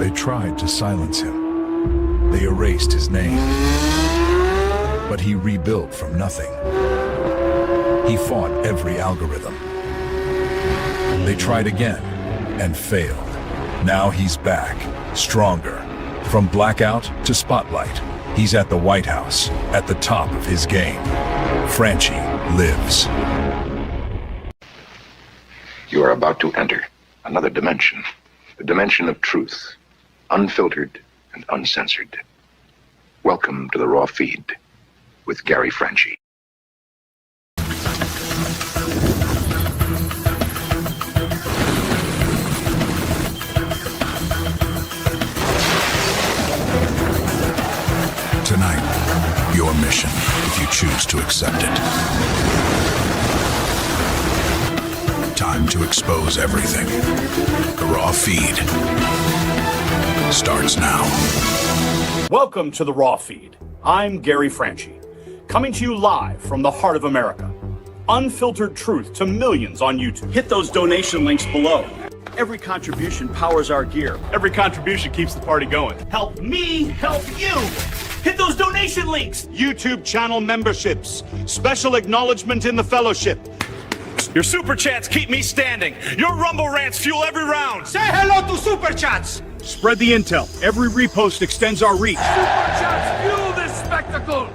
They tried to silence him. They erased his name. But he rebuilt from nothing. He fought every algorithm. They tried again and failed. Now he's back, stronger. From blackout to spotlight, he's at the White House, at the top of his game. Franchi lives. You are about to enter another dimension, the dimension of truth, unfiltered and uncensored. Welcome to the Raw Feed with Gary Franchi. Tonight, your mission, if you choose to accept it. Time to expose everything. The Raw Feed starts now. Welcome to the Raw Feed. I'm Gary Franchi, coming to you live from the heart of America. Unfiltered truth to millions on YouTube. Hit those donation links below. Every contribution powers our gear. Every contribution keeps the party going. Help me help you. Hit those donation links. YouTube channel memberships. Special acknowledgement in the fellowship. Your super chats keep me standing. Your Rumble rants fuel every round. Say hello to super chats. Spread the intel. Every repost extends our reach. Super chats fuel this spectacle.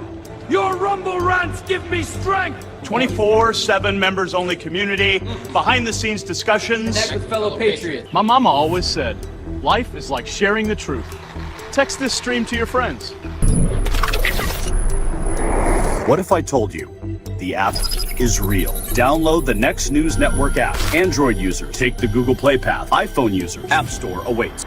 Your Rumble rants give me strength. 24/7 members-only community, behind-the-scenes discussions. Connect with fellow patriots. My mama always said, life is like sharing the truth. Text this stream to your friends. What if I told you the app is real? Download the Next News Network app. Android users, take the Google Play path. iPhone users, App Store awaits.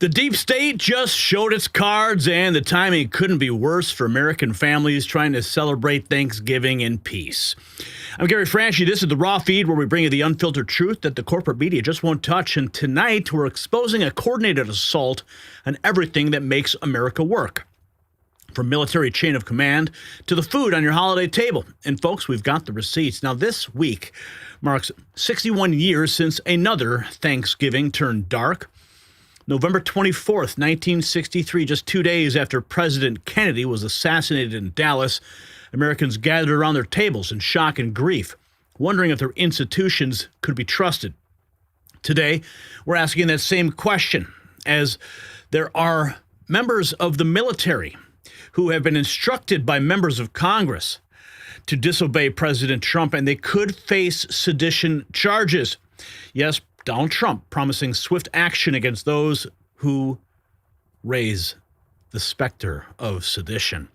The deep state just showed its cards, and the timing couldn't be worse for American families trying to celebrate Thanksgiving in peace. I'm Gary Franchi. This is the Raw Feed, where we bring you the unfiltered truth that the corporate media just won't touch. And tonight, we're exposing a coordinated assault on everything that makes America work, from military chain of command to the food on your holiday table. And folks, we've got the receipts. Now, this week marks 61 years since another Thanksgiving turned dark. November 24th, 1963, just 2 days after President Kennedy was assassinated in Dallas, Americans gathered around their tables in shock and grief, wondering if their institutions could be trusted. Today, we're asking that same question, as there are members of the military who have been instructed by members of Congress to disobey President Trump, and they could face sedition charges. Yes, Donald Trump promising swift action against those who raise the specter of sedition.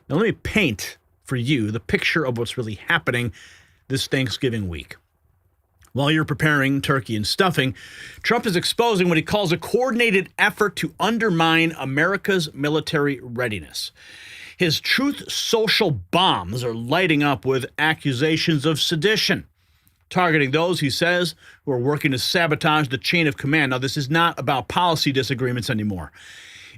Now, let me paint for you the picture of what's really happening this Thanksgiving week. While you're preparing turkey and stuffing, Trump is exposing what he calls a coordinated effort to undermine America's military readiness. His Truth Social bombs are lighting up with accusations of sedition, targeting those, he says, who are working to sabotage the chain of command. Now, this is not about policy disagreements anymore.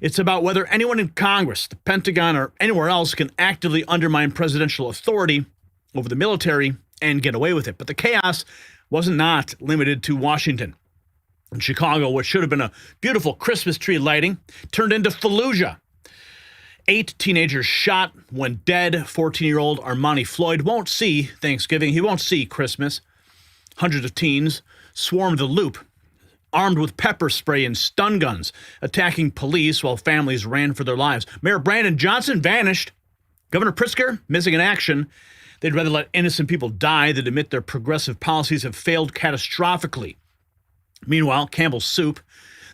It's about whether anyone in Congress, the Pentagon, or anywhere else can actively undermine presidential authority over the military and get away with it. But the chaos wasn't not limited to Washington. In Chicago, what should have been a beautiful Christmas tree lighting turned into Fallujah. 8 teenagers shot, one dead. 14-year-old Armani Floyd won't see Thanksgiving. He won't see Christmas. Hundreds of teens swarmed the Loop, armed with pepper spray and stun guns, attacking police while families ran for their lives. Mayor Brandon Johnson vanished. Governor Pritzker missing in action. They'd rather let innocent people die than admit their progressive policies have failed catastrophically. Meanwhile, Campbell's soup,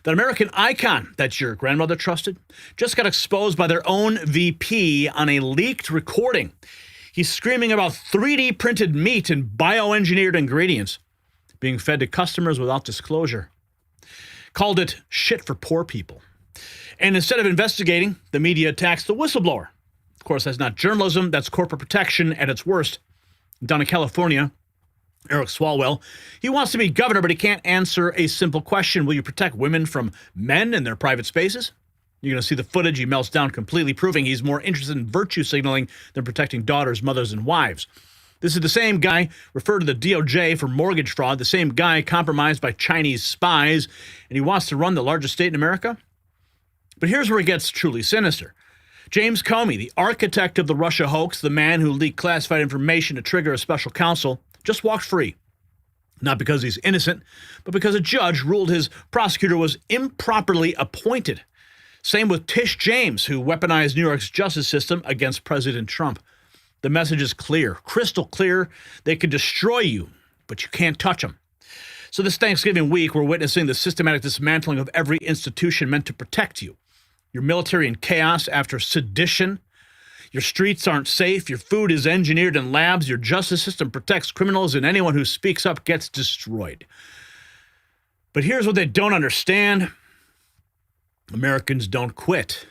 that American icon that your grandmother trusted, just got exposed by their own VP on a leaked recording. He's screaming about 3D printed meat and bioengineered ingredients being fed to customers without disclosure. Called it shit for poor people. And instead of investigating, the media attacks the whistleblower. Of course, that's not journalism, that's corporate protection at its worst. Down in California, Eric Swalwell, he wants to be governor, but he can't answer a simple question. Will you protect women from men in their private spaces? You're going to see the footage. He melts down completely, proving he's more interested in virtue signaling than protecting daughters, mothers, and wives. This is the same guy referred to the DOJ for mortgage fraud, the same guy compromised by Chinese spies, and he wants to run the largest state in America? But here's where it gets truly sinister. James Comey, the architect of the Russia hoax, the man who leaked classified information to trigger a special counsel, just walked free. Not because he's innocent, but because a judge ruled his prosecutor was improperly appointed. Same with Tish James, who weaponized New York's justice system against President Trump. The message is clear, crystal clear. They can destroy you, but you can't touch them. So this Thanksgiving week, we're witnessing the systematic dismantling of every institution meant to protect you. Your military in chaos after sedition. Your streets aren't safe. Your food is engineered in labs. Your justice system protects criminals, and anyone who speaks up gets destroyed. But here's what they don't understand. Americans don't quit.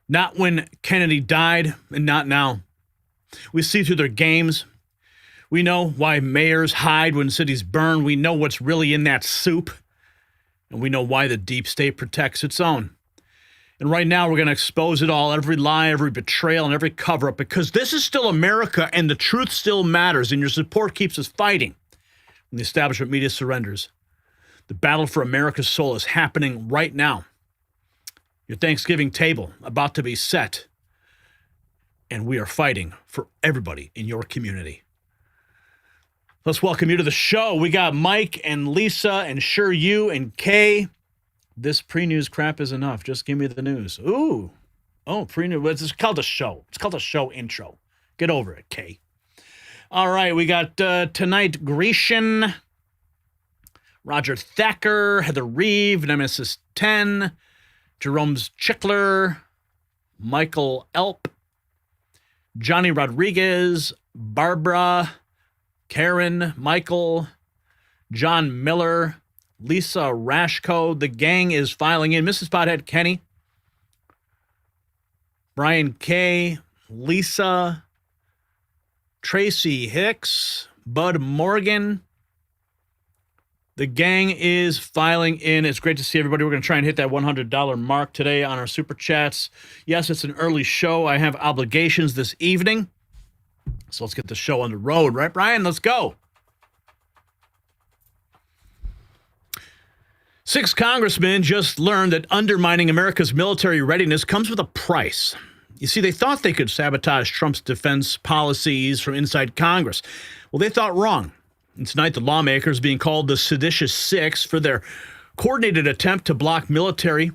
Not when Kennedy died, and not now. We see through their games. We know why mayors hide when cities burn. We know what's really in that soup. And we know why the deep state protects its own. And right now, we're going to expose it all, every lie, every betrayal, and every cover-up, because this is still America, and the truth still matters, and your support keeps us fighting when the establishment media surrenders. The battle for America's soul is happening right now. Your Thanksgiving table about to be set, and we are fighting for everybody in your community. Let's welcome you to the show. We got Mike and Lisa and Sure You and Kay. This pre-news crap is enough. Just give me the news. Ooh. Oh, pre-news. It's called a show. It's called a show intro. Get over it, Kay. All right, we got tonight Grecian, Roger Thacker, Heather Reeve, Nemesis 10, Jerome's Chickler, Michael Elp, Johnny Rodriguez, Barbara, Karen, Michael, John Miller, Lisa Rashko. The gang is filing in. Mrs. Pothead Kenny, Brian K., Lisa, Tracy Hicks, Bud Morgan. The gang is filing in. It's great to see everybody. We're going to try and hit that $100 mark today on our Super Chats. Yes, it's an early show. I have obligations this evening. So let's get the show on the road, right, Brian? Let's go. 6 congressmen just learned that undermining America's military readiness comes with a price. You see, they thought they could sabotage Trump's defense policies from inside Congress. Well, they thought wrong. And tonight, the lawmakers being called the Seditious Six for their coordinated attempt to block military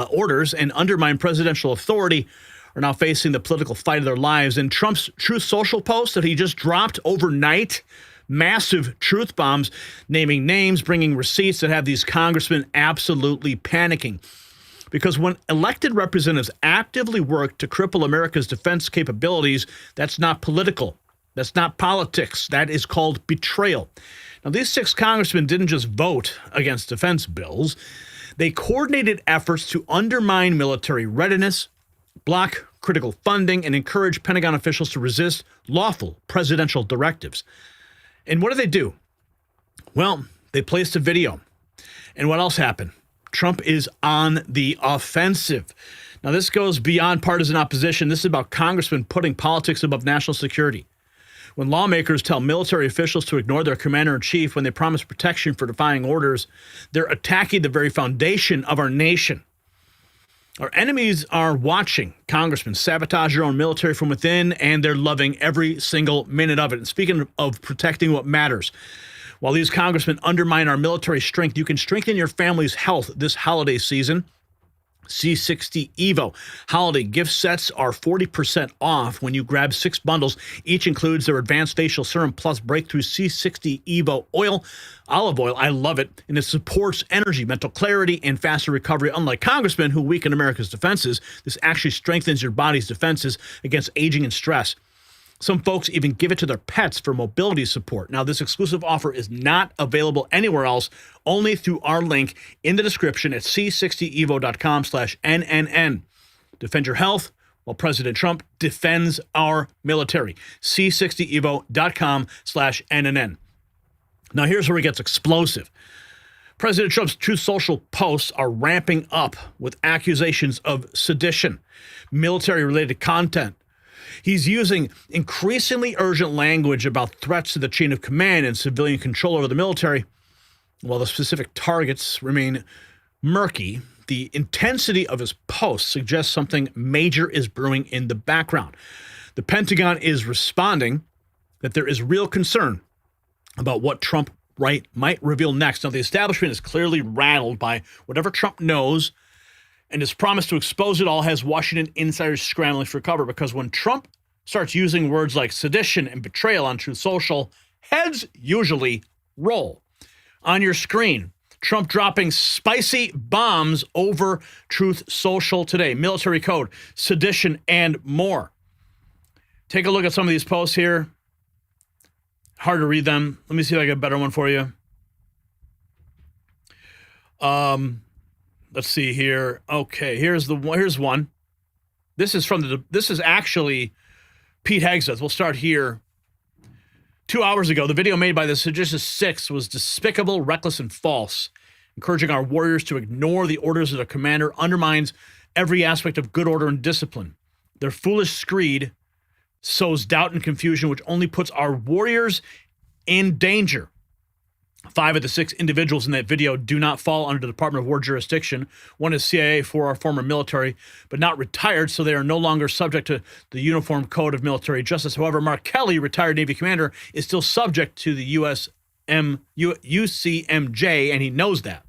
orders and undermine presidential authority are now facing the political fight of their lives. And Trump's Truth Social post that he just dropped overnight, massive truth bombs, naming names, bringing receipts that have these congressmen absolutely panicking. Because when elected representatives actively work to cripple America's defense capabilities, that's not political. That's not politics. That is called betrayal. Now, these 6 congressmen didn't just vote against defense bills. They coordinated efforts to undermine military readiness, block critical funding, and encourage Pentagon officials to resist lawful presidential directives. And what did they do? Well, they placed a video. And what else happened? Trump is on the offensive. Now, this goes beyond partisan opposition. This is about congressmen putting politics above national security. When lawmakers tell military officials to ignore their commander-in-chief when they promise protection for defying orders, they're attacking the very foundation of our nation. Our enemies are watching congressmen sabotage their own military from within, and they're loving every single minute of it. And speaking of protecting what matters, while these congressmen undermine our military strength, you can strengthen your family's health this holiday season. C60 Evo holiday gift sets are 40% off when you grab 6 bundles. Each includes their advanced facial serum plus breakthrough C60 Evo olive oil. I love it. And it supports energy, mental clarity, and faster recovery. Unlike congressmen who weaken America's defenses, this actually strengthens your body's defenses against aging and stress. Some folks even give it to their pets for mobility support. Now, this exclusive offer is not available anywhere else, only through our link in the description at c60evo.com/NNN. Defend your health while President Trump defends our military. c60evo.com/NNN. Now, here's where it gets explosive. President Trump's Truth Social posts are ramping up with accusations of sedition, military-related content. He's using increasingly urgent language about threats to the chain of command and civilian control over the military. While the specific targets remain murky, the intensity of his posts suggests something major is brewing in the background. The Pentagon is responding that there is real concern about what Trump might reveal next. Now, the establishment is clearly rattled by whatever Trump knows, and his promise to expose it all has Washington insiders scrambling for cover, because when Trump starts using words like sedition and betrayal on Truth Social, heads usually roll. On your screen, Trump dropping spicy bombs over Truth Social today. Military code, sedition, and more. Take a look at some of these posts here. Hard to read them. Let me see if I get a better one for you. Let's see here. Okay, here's one. This is actually Pete Hegseth. We'll start here. 2 hours ago, the video made by the Seditious Six was despicable, reckless, and false. Encouraging our warriors to ignore the orders of their commander undermines every aspect of good order and discipline. Their foolish screed sows doubt and confusion, which only puts our warriors in danger. 5 of the 6 individuals in that video do not fall under the Department of War jurisdiction. One is CIA for our former military, but not retired, so they are no longer subject to the Uniform Code of Military Justice. However, Mark Kelly, retired Navy commander, is still subject to the UCMJ, and he knows that.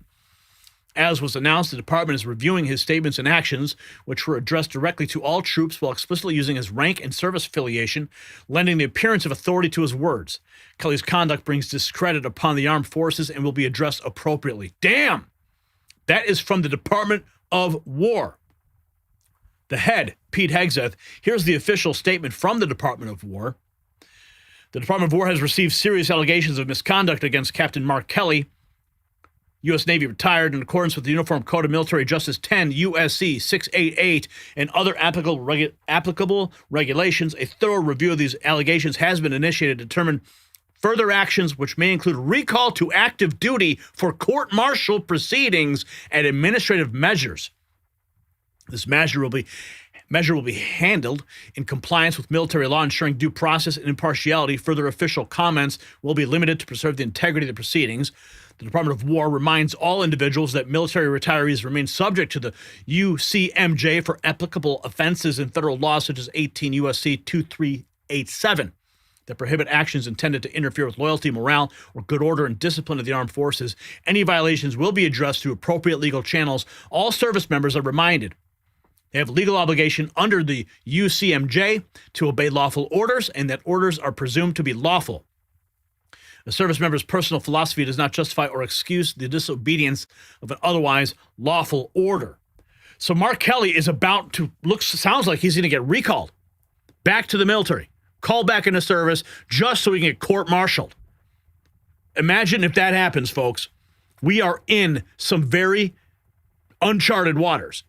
As was announced, the department is reviewing his statements and actions, which were addressed directly to all troops while explicitly using his rank and service affiliation, lending the appearance of authority to his words. Kelly's conduct brings discredit upon the armed forces and will be addressed appropriately. Damn! That is from the Department of War. The head, Pete Hegseth, here's the official statement from the Department of War. The Department of War has received serious allegations of misconduct against Captain Mark Kelly, U.S. Navy retired in accordance with the Uniform Code of Military Justice 10 U.S.C. 688 and other applicable regulations. A thorough review of these allegations has been initiated to determine further actions, which may include recall to active duty for court-martial proceedings and administrative measures. This measure will be handled in compliance with military law, ensuring due process and impartiality. Further official comments will be limited to preserve the integrity of the proceedings. The Department of War reminds all individuals that military retirees remain subject to the UCMJ for applicable offenses in federal law, such as 18 U.S.C. 2387, that prohibit actions intended to interfere with loyalty, morale, or good order and discipline of the armed forces. Any violations will be addressed through appropriate legal channels. All service members are reminded they have legal obligation under the UCMJ to obey lawful orders, and that orders are presumed to be lawful. A service member's personal philosophy does not justify or excuse the disobedience of an otherwise lawful order. So Mark Kelly is about to sounds like he's going to get recalled back to the military, called back into service just so he can get court-martialed. Imagine if that happens, folks. We are in some very uncharted waters.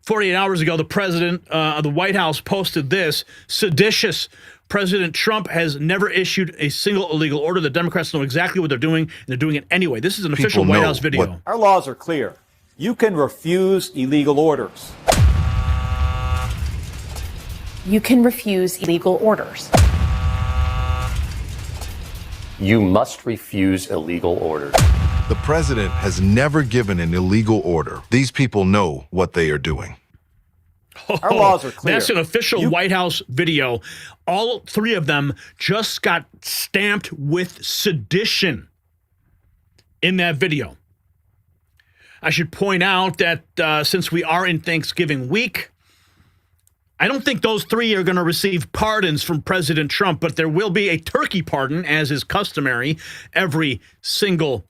48 hours ago, the president of the White House posted this: seditious. President Trump has never issued a single illegal order. The Democrats know exactly what they're doing, and they're doing it anyway. This is an official White House video. Our laws are clear. You can refuse illegal orders. You can refuse illegal orders. You must refuse illegal orders. The president has never given an illegal order. These people know what they are doing. Our laws are clear. That's an official White House video. All three of them just got stamped with sedition in that video. I should point out that since we are in Thanksgiving week, I don't think those three are going to receive pardons from President Trump, but there will be a turkey pardon, as is customary every single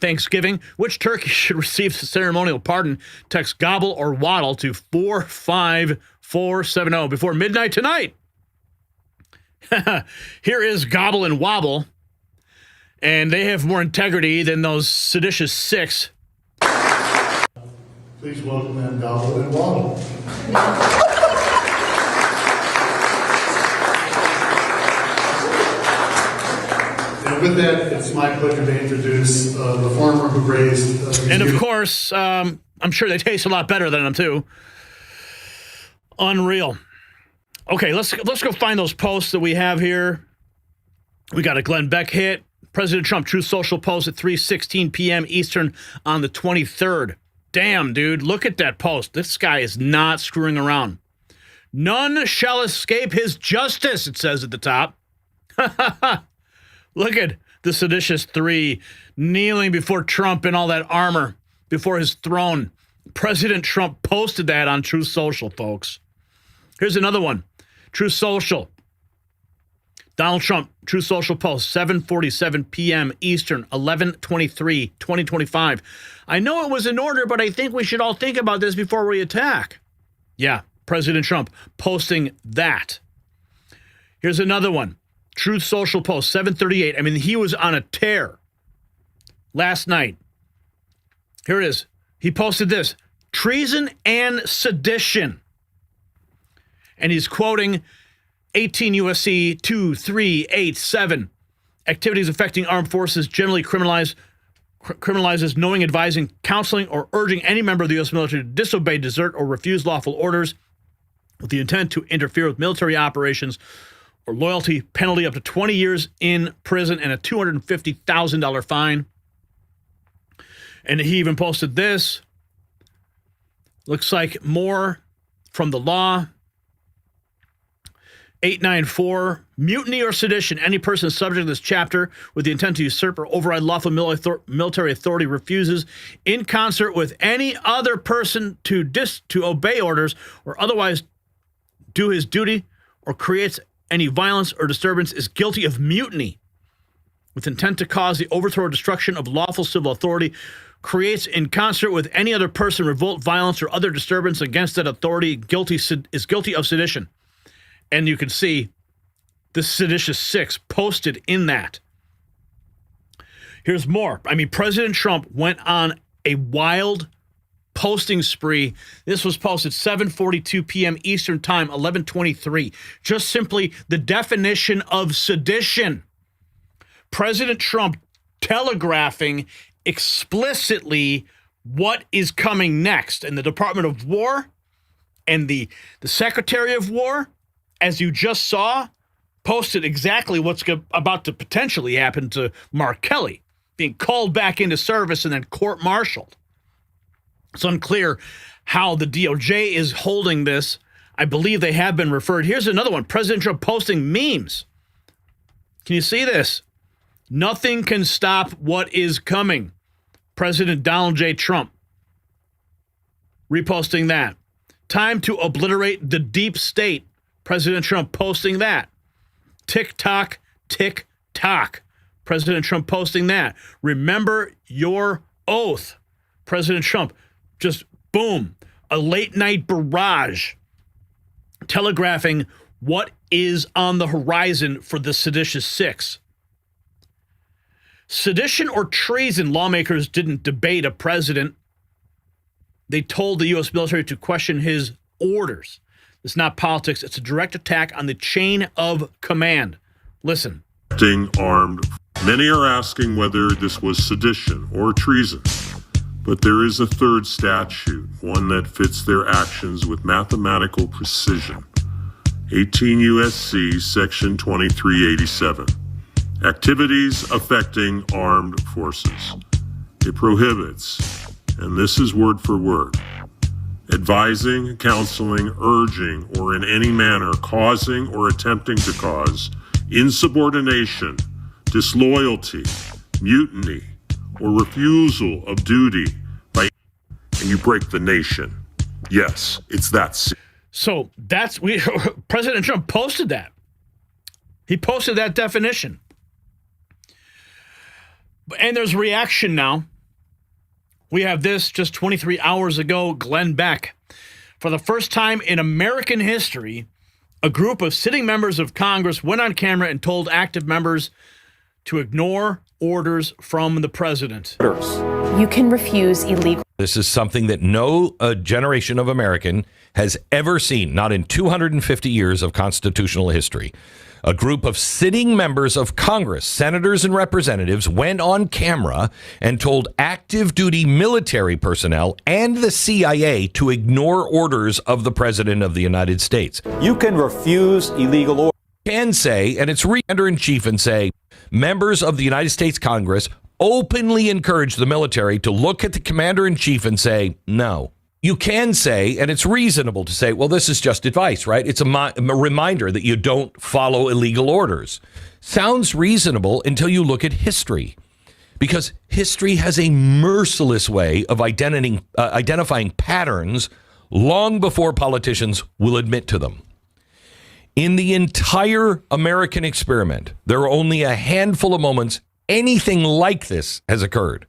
Thanksgiving. Which turkey should receive the ceremonial pardon? Text gobble or waddle to 45470 before midnight tonight. Here is Gobble and Wobble, and they have more integrity than those seditious six. Please welcome them, Gobble and Wobble. And with that, it's my pleasure to introduce the farmer who raised... and of course, I'm sure they taste a lot better than them, too. Unreal. Okay, let's go find those posts that we have here. We got a Glenn Beck hit. President Trump Truth Social post at 3:16 p.m. Eastern on the 23rd. Damn, dude, look at that post. This guy is not screwing around. None shall escape his justice, it says at the top. Look at the seditious three kneeling before Trump in all that armor before his throne. President Trump posted that on Truth Social, folks. Here's another one. Truth Social. Donald Trump, Truth Social post, 7:47 p.m. Eastern, 11/23/2025. I know it was in order, but I think we should all think about this before we attack. Yeah, President Trump posting that. Here's another one. Truth Social post, 7:38. I mean, he was on a tear last night. Here it is. He posted this: treason and sedition. And he's quoting 18 U.S.C. 2387. Activities affecting armed forces generally criminalizes knowing, advising, counseling, or urging any member of the U.S. military to disobey, desert, or refuse lawful orders with the intent to interfere with military operations or loyalty. Penalty up to 20 years in prison and a $250,000 fine. And he even posted this. Looks like more from the law. 894, mutiny or sedition. Any person subject to this chapter with the intent to usurp or override lawful military authority refuses, in concert with any other person, to obey orders or otherwise do his duty, or creates any violence or disturbance, is guilty of mutiny with intent to cause the overthrow or destruction of lawful civil authority, creates in concert with any other person revolt, violence, or other disturbance against that authority, is guilty of sedition. And you can see the seditious six posted in that. Here's more. I mean, President Trump went on a wild posting spree. This was posted 7:42 p.m. Eastern Time, 11:23. Just simply the definition of sedition. President Trump telegraphing explicitly what is coming next. And the Department of War and the Secretary of War, as you just saw, posted exactly what's about to potentially happen to Mark Kelly, being called back into service and then court-martialed. It's unclear how the DOJ is holding this. I believe they have been referred. Here's another one. President Trump posting memes. Can you see this? Nothing can stop what is coming. President Donald J. Trump reposting that. Time to obliterate the deep state. President Trump posting that. Tick-tock, tick-tock. President Trump posting that. Remember your oath. President Trump, just boom, a late-night barrage telegraphing what is on the horizon for the seditious six. Sedition or treason, lawmakers didn't debate a president. They told the U.S. military to question his orders. It's not politics. It's a direct attack on the chain of command. Listen. Armed. Many are asking whether this was sedition or treason. But there is a third statute, one that fits their actions with mathematical precision. 18 U.S.C. Section 2387. Activities affecting armed forces. It prohibits, and this is word for word, advising, counseling, urging, or in any manner causing or attempting to cause insubordination, disloyalty, mutiny, or refusal of duty by, and you break the nation. Yes, it's that serious. So President Trump posted that. He posted that definition. And there's reaction now. We have this just 23 hours ago, Glenn Beck. For the first time in American history, a group of sitting members of Congress went on camera and told active members to ignore orders from the president. You can refuse illegal. This is something that no generation of American has ever seen, not in 250 years of constitutional history. A group of sitting members of Congress, senators and representatives, went on camera and told active duty military personnel and the CIA to ignore orders of the President of the United States. You can refuse illegal orders. Can say, and it's commander-in-chief and say, members of the United States Congress openly encourage the military to look at the commander-in-chief and say, no. You can say, and it's reasonable to say, well, this is just advice, right? It's a reminder that you don't follow illegal orders. Sounds reasonable until you look at history, because history has a merciless way of identifying patterns long before politicians will admit to them. In the entire American experiment, there are only a handful of moments anything like this has occurred.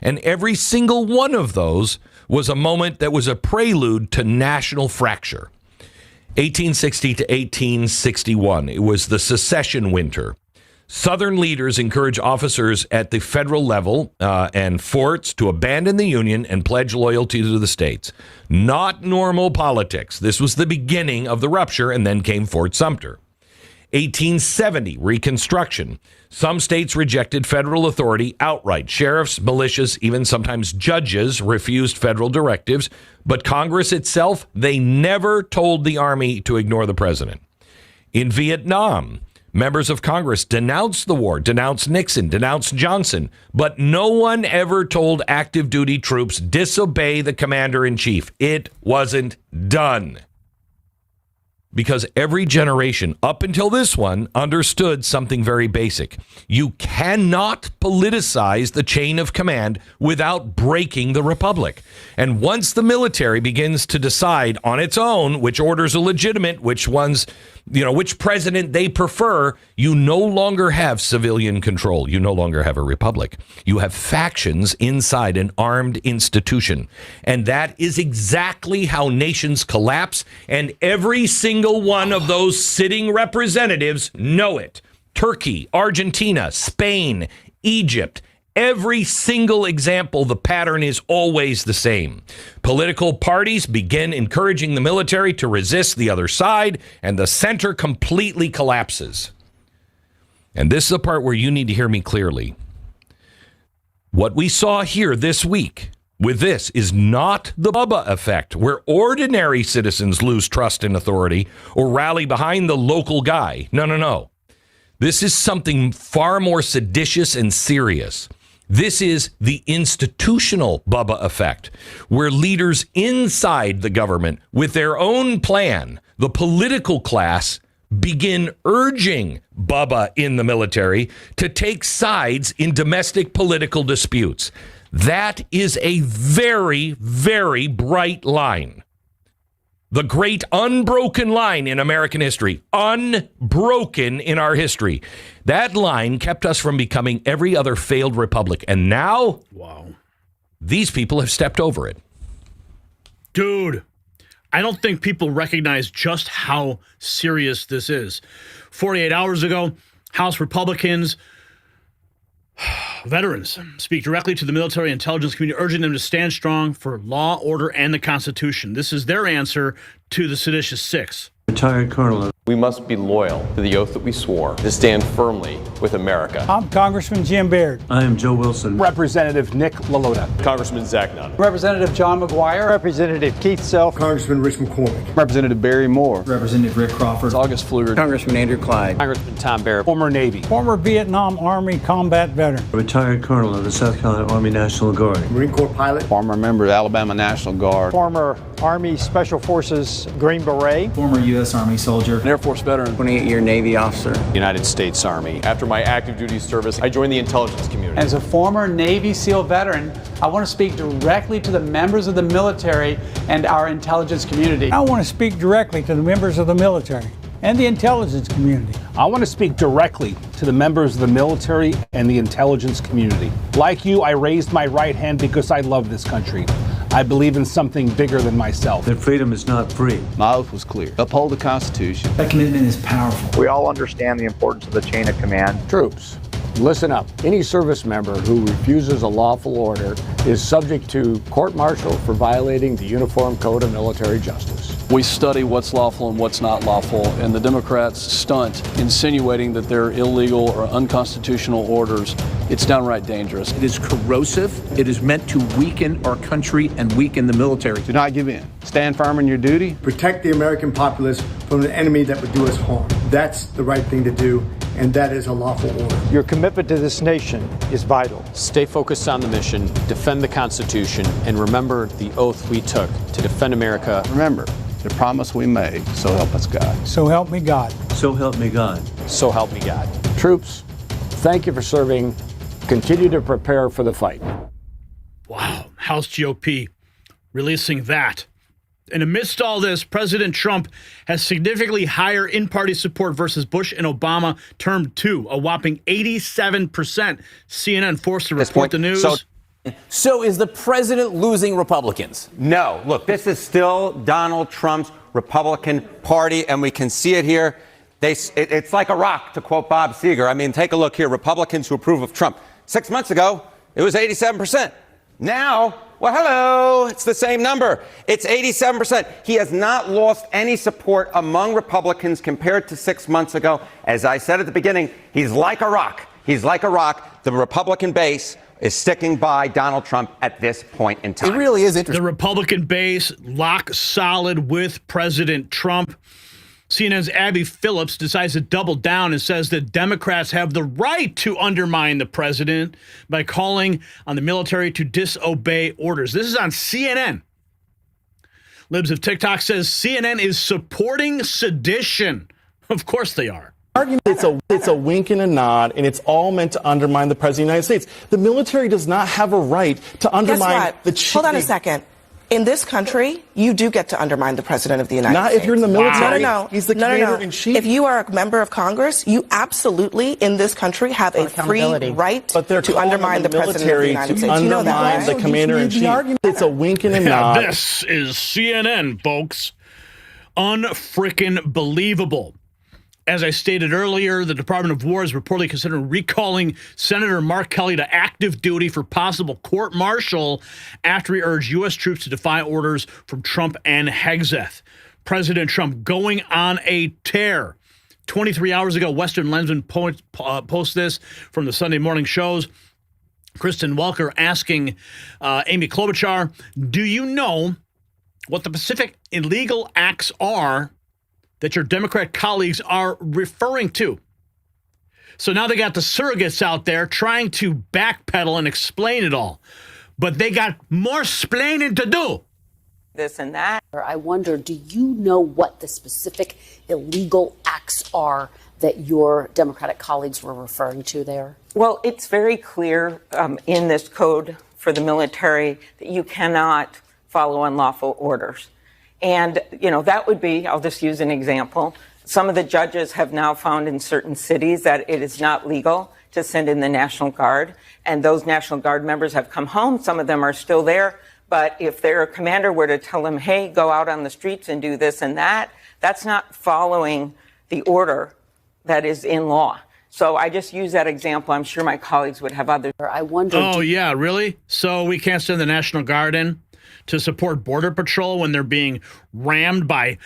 And every single one of those was a moment that was a prelude to national fracture. 1860 to 1861, it was the secession winter. Southern leaders encouraged officers at the federal level and forts to abandon the Union and pledge loyalty to the states. Not normal politics. This was the beginning of the rupture, and then came Fort Sumter. 1870, Reconstruction. Some states rejected federal authority outright. Sheriffs, militias, even sometimes judges refused federal directives. But Congress itself, they never told the Army to ignore the president. In Vietnam, members of Congress denounced the war, denounced Nixon, denounced Johnson. But no one ever told active duty troops disobey the commander-in-chief. It wasn't done. Because every generation up until this one understood something very basic. You cannot politicize the chain of command without breaking the republic. And once the military begins to decide on its own which orders are legitimate, which ones, which president they prefer, you no longer have civilian control. You no longer have a republic. You have factions inside an armed institution. And that is exactly how nations collapse. And every single one of those sitting representatives know it. Turkey, Argentina, Spain, Egypt, Every single example, the pattern is always the same. Political parties begin encouraging the military to resist the other side, and the center completely collapses. And this is the part where you need to hear me clearly. What we saw here this week with this is not the Bubba effect, where ordinary citizens lose trust in authority or rally behind the local guy. No. This is something far more seditious and serious. This is the institutional Bubba effect, where leaders inside the government with their own plan, the political class, begin urging Bubba in the military to take sides in domestic political disputes. That is a very, very bright line. The great unbroken line in American history, unbroken in our history. That line kept us from becoming every other failed republic. And now, these people have stepped over it. Dude, I don't think people recognize just how serious this is. 48 hours ago, House Republicans, veterans, speak directly to the military intelligence community, urging them to stand strong for law, order, and the Constitution. This is their answer to the seditious six. Retired Colonel. We must be loyal to the oath that we swore to stand firmly with America. I'm Congressman Jim Baird. I am Joe Wilson. Representative Nick LaLota. Congressman Zach Nunn. Representative John McGuire. Representative Keith Self. Congressman Rich McCormick. Representative Barry Moore. Representative Rick Crawford. August Pfluger. Congressman Andrew Clyde. Congressman Tom Barrett. Former Navy. Former Vietnam Army combat veteran. Retired Colonel of the South Carolina Army National Guard. Marine Corps pilot. Former member of the Alabama National Guard. Former Army Special Forces Green Beret. Former U.S. Army soldier. An Air Force veteran. 28-year Navy officer. United States Army. After my active duty service, I joined the intelligence community. As a former Navy SEAL veteran, I want to speak directly to the members of the military and our intelligence community. I want to speak directly to the members of the military and the intelligence community. I want to speak directly to the members of the military and the intelligence community. Like you, I raised my right hand because I love this country. I believe in something bigger than myself. That freedom is not free. My oath was clear. Uphold the Constitution. That commitment is powerful. We all understand the importance of the chain of command. Troops, listen up. Any service member who refuses a lawful order is subject to court-martial for violating the Uniform Code of Military Justice. We study what's lawful and what's not lawful, and the Democrats stunt insinuating that they're illegal or unconstitutional orders. It's downright dangerous. It is corrosive. It is meant to weaken our country and weaken the military. Do not give in. Stand firm in your duty. Protect the American populace from an enemy that would do us harm. That's the right thing to do, and that is a lawful order. Your commitment to this nation is vital. Stay focused on the mission, defend the Constitution, and remember the oath we took to defend America. Remember the promise we made, so help us God. So help me God. So help me God. So help me God. Troops, thank you for serving. Continue to prepare for the fight. Wow. House GOP releasing that. And amidst all this, President Trump has significantly higher in-party support versus Bush and Obama term 2, a whopping 87%. CNN forced to report the news. So is the president losing Republicans? No. Look, this is still Donald Trump's Republican Party, and we can see it here. It's like a rock, to quote Bob Seger. I mean, take a look here. Republicans who approve of Trump. 6 months ago, it was 87%. Now, well, hello, it's the same number. It's 87%. He has not lost any support among Republicans compared to 6 months ago. As I said at the beginning, he's like a rock. He's like a rock. The Republican base is sticking by Donald Trump at this point in time. It really is interesting. The Republican base lock solid with President Trump. CNN's Abby Phillips decides to double down and says that Democrats have the right to undermine the president by calling on the military to disobey orders. This is on CNN. Libs of TikTok says CNN is supporting sedition. Of course they are. It's a wink and a nod, and it's all meant to undermine the President of the United States. The military does not have a right to undermine the chief. Hold on a second. In this country, you do get to undermine the President of the United States. Not if you're in the military. No. He's the commander-in-chief. If you are a member of Congress, you absolutely, in this country, have a free right to undermine the President of the United States. You know that, right? The commander-in-chief. It's a wink and a nod. This is CNN, folks. Unfrickin' believable. As I stated earlier, the Department of War is reportedly considering recalling Senator Mark Kelly to active duty for possible court-martial after he urged U.S. troops to defy orders from Trump and Hegseth. President Trump going on a tear. 23 hours ago, Western Lensman posts this from the Sunday morning shows. Kristen Welker asking Amy Klobuchar, do you know what the specific illegal acts are that your Democrat colleagues are referring to? So now they got the surrogates out there trying to backpedal and explain it all. But they got more splaining to do. This and that. I wonder, do you know what the specific illegal acts are that your Democratic colleagues were referring to there? Well, it's very clear in this code for the military that you cannot follow unlawful orders. And, that would be, I'll just use an example. Some of the judges have now found in certain cities that it is not legal to send in the National Guard. And those National Guard members have come home. Some of them are still there. But if their commander were to tell them, hey, go out on the streets and do this and that, that's not following the order that is in law. So I just use that example. I'm sure my colleagues would have others. I wonder. Oh, yeah, really? So we can't send the National Guard in to support Border Patrol when they're being rammed by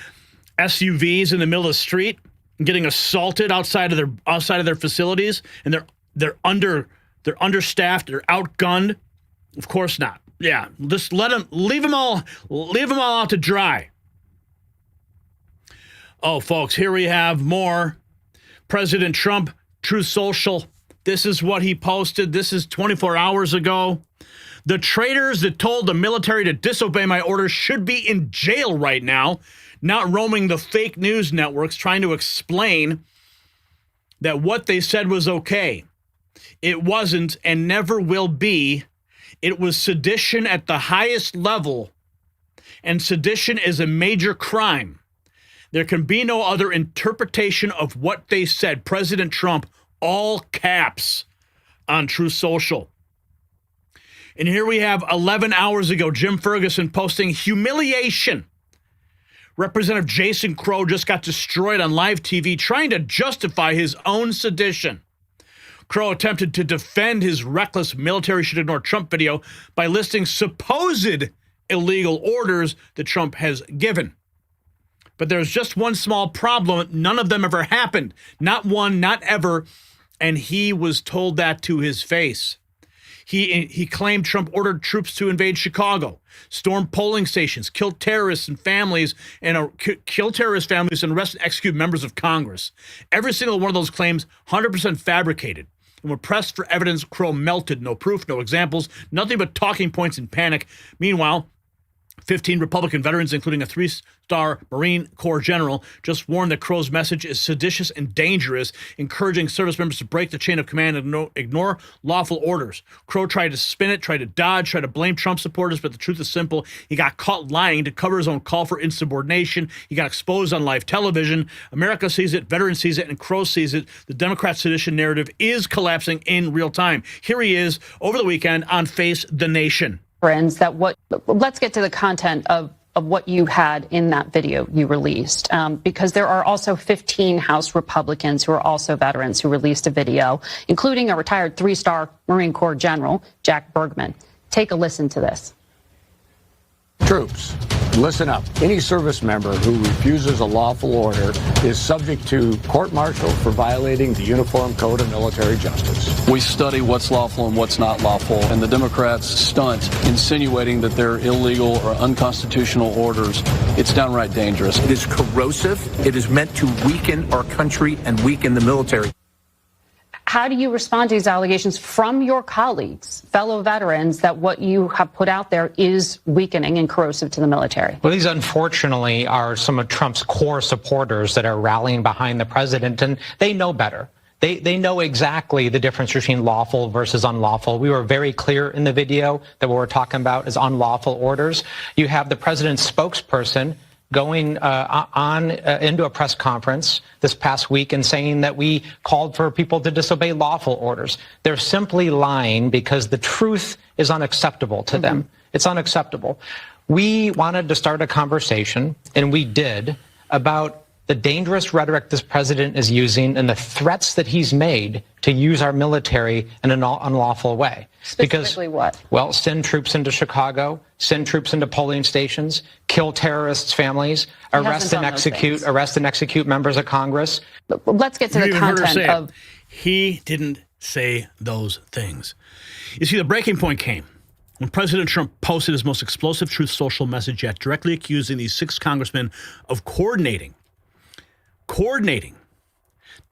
SUVs in the middle of the street and getting assaulted outside of their facilities, and they're understaffed, they're outgunned? Of course not. Yeah, just leave them all out to dry. Oh, folks, here we have more. President Trump, Truth Social. This is what he posted. This is 24 hours ago. The traitors that told the military to disobey my orders should be in jail right now, not roaming the fake news networks trying to explain that what they said was okay. It wasn't and never will be. It was sedition at the highest level, and sedition is a major crime. There can be no other interpretation of what they said. President Trump, all caps, on Truth Social. And here we have 11 hours ago, Jim Ferguson posting humiliation. Representative Jason Crow just got destroyed on live TV trying to justify his own sedition. Crow attempted to defend his reckless military should ignore Trump video by listing supposed illegal orders that Trump has given. But there's just one small problem. None of them ever happened. Not one, not ever. And he was told that to his face. He claimed Trump ordered troops to invade Chicago, storm polling stations, kill terrorist families, and arrest and execute members of Congress. Every single one of those claims, 100% fabricated. And when pressed for evidence, Crow melted. No proof, no examples, nothing but talking points and panic. Meanwhile, 15 Republican veterans, including a 3-star Marine Corps general, just warned that Crow's message is seditious and dangerous, encouraging service members to break the chain of command and ignore lawful orders. Crow tried to spin it, tried to dodge, tried to blame Trump supporters, but the truth is simple. He got caught lying to cover his own call for insubordination. He got exposed on live television. America sees it, veterans sees it, and Crow sees it. The Democrat sedition narrative is collapsing in real time. Here he is over the weekend on Face the Nation. Let's get to the content of what you had in that video you released, because there are also 15 House Republicans who are also veterans who released a video, including a retired 3-star Marine Corps general, Jack Bergman. Take a listen to this. Troops, listen up. Any service member who refuses a lawful order is subject to court-martial for violating the Uniform Code of Military Justice. We study what's lawful and what's not lawful, and the Democrats stunt insinuating that they're illegal or unconstitutional orders. It's downright dangerous. It is corrosive. It is meant to weaken our country and weaken the military. How do you respond to these allegations from your colleagues, fellow veterans, that what you have put out there is weakening and corrosive to the military? Well, these unfortunately are some of Trump's core supporters that are rallying behind the president, and they know better. They know exactly the difference between lawful versus unlawful. We were very clear in the video that what we're talking about is unlawful orders. You have the president's spokesperson going into a press conference this past week and saying that we called for people to disobey lawful orders. They're simply lying because the truth is unacceptable to them. It's unacceptable. We wanted to start a conversation, and we did, about the dangerous rhetoric this president is using and the threats that he's made to use our military in an unlawful way. Specifically what? Well, send troops into Chicago, send troops into polling stations, kill terrorists' families, arrest and execute members of Congress. Let's get to the content of... He didn't say those things. You see, the breaking point came when President Trump posted his most explosive Truth Social message yet, directly accusing these 6 congressmen of coordinating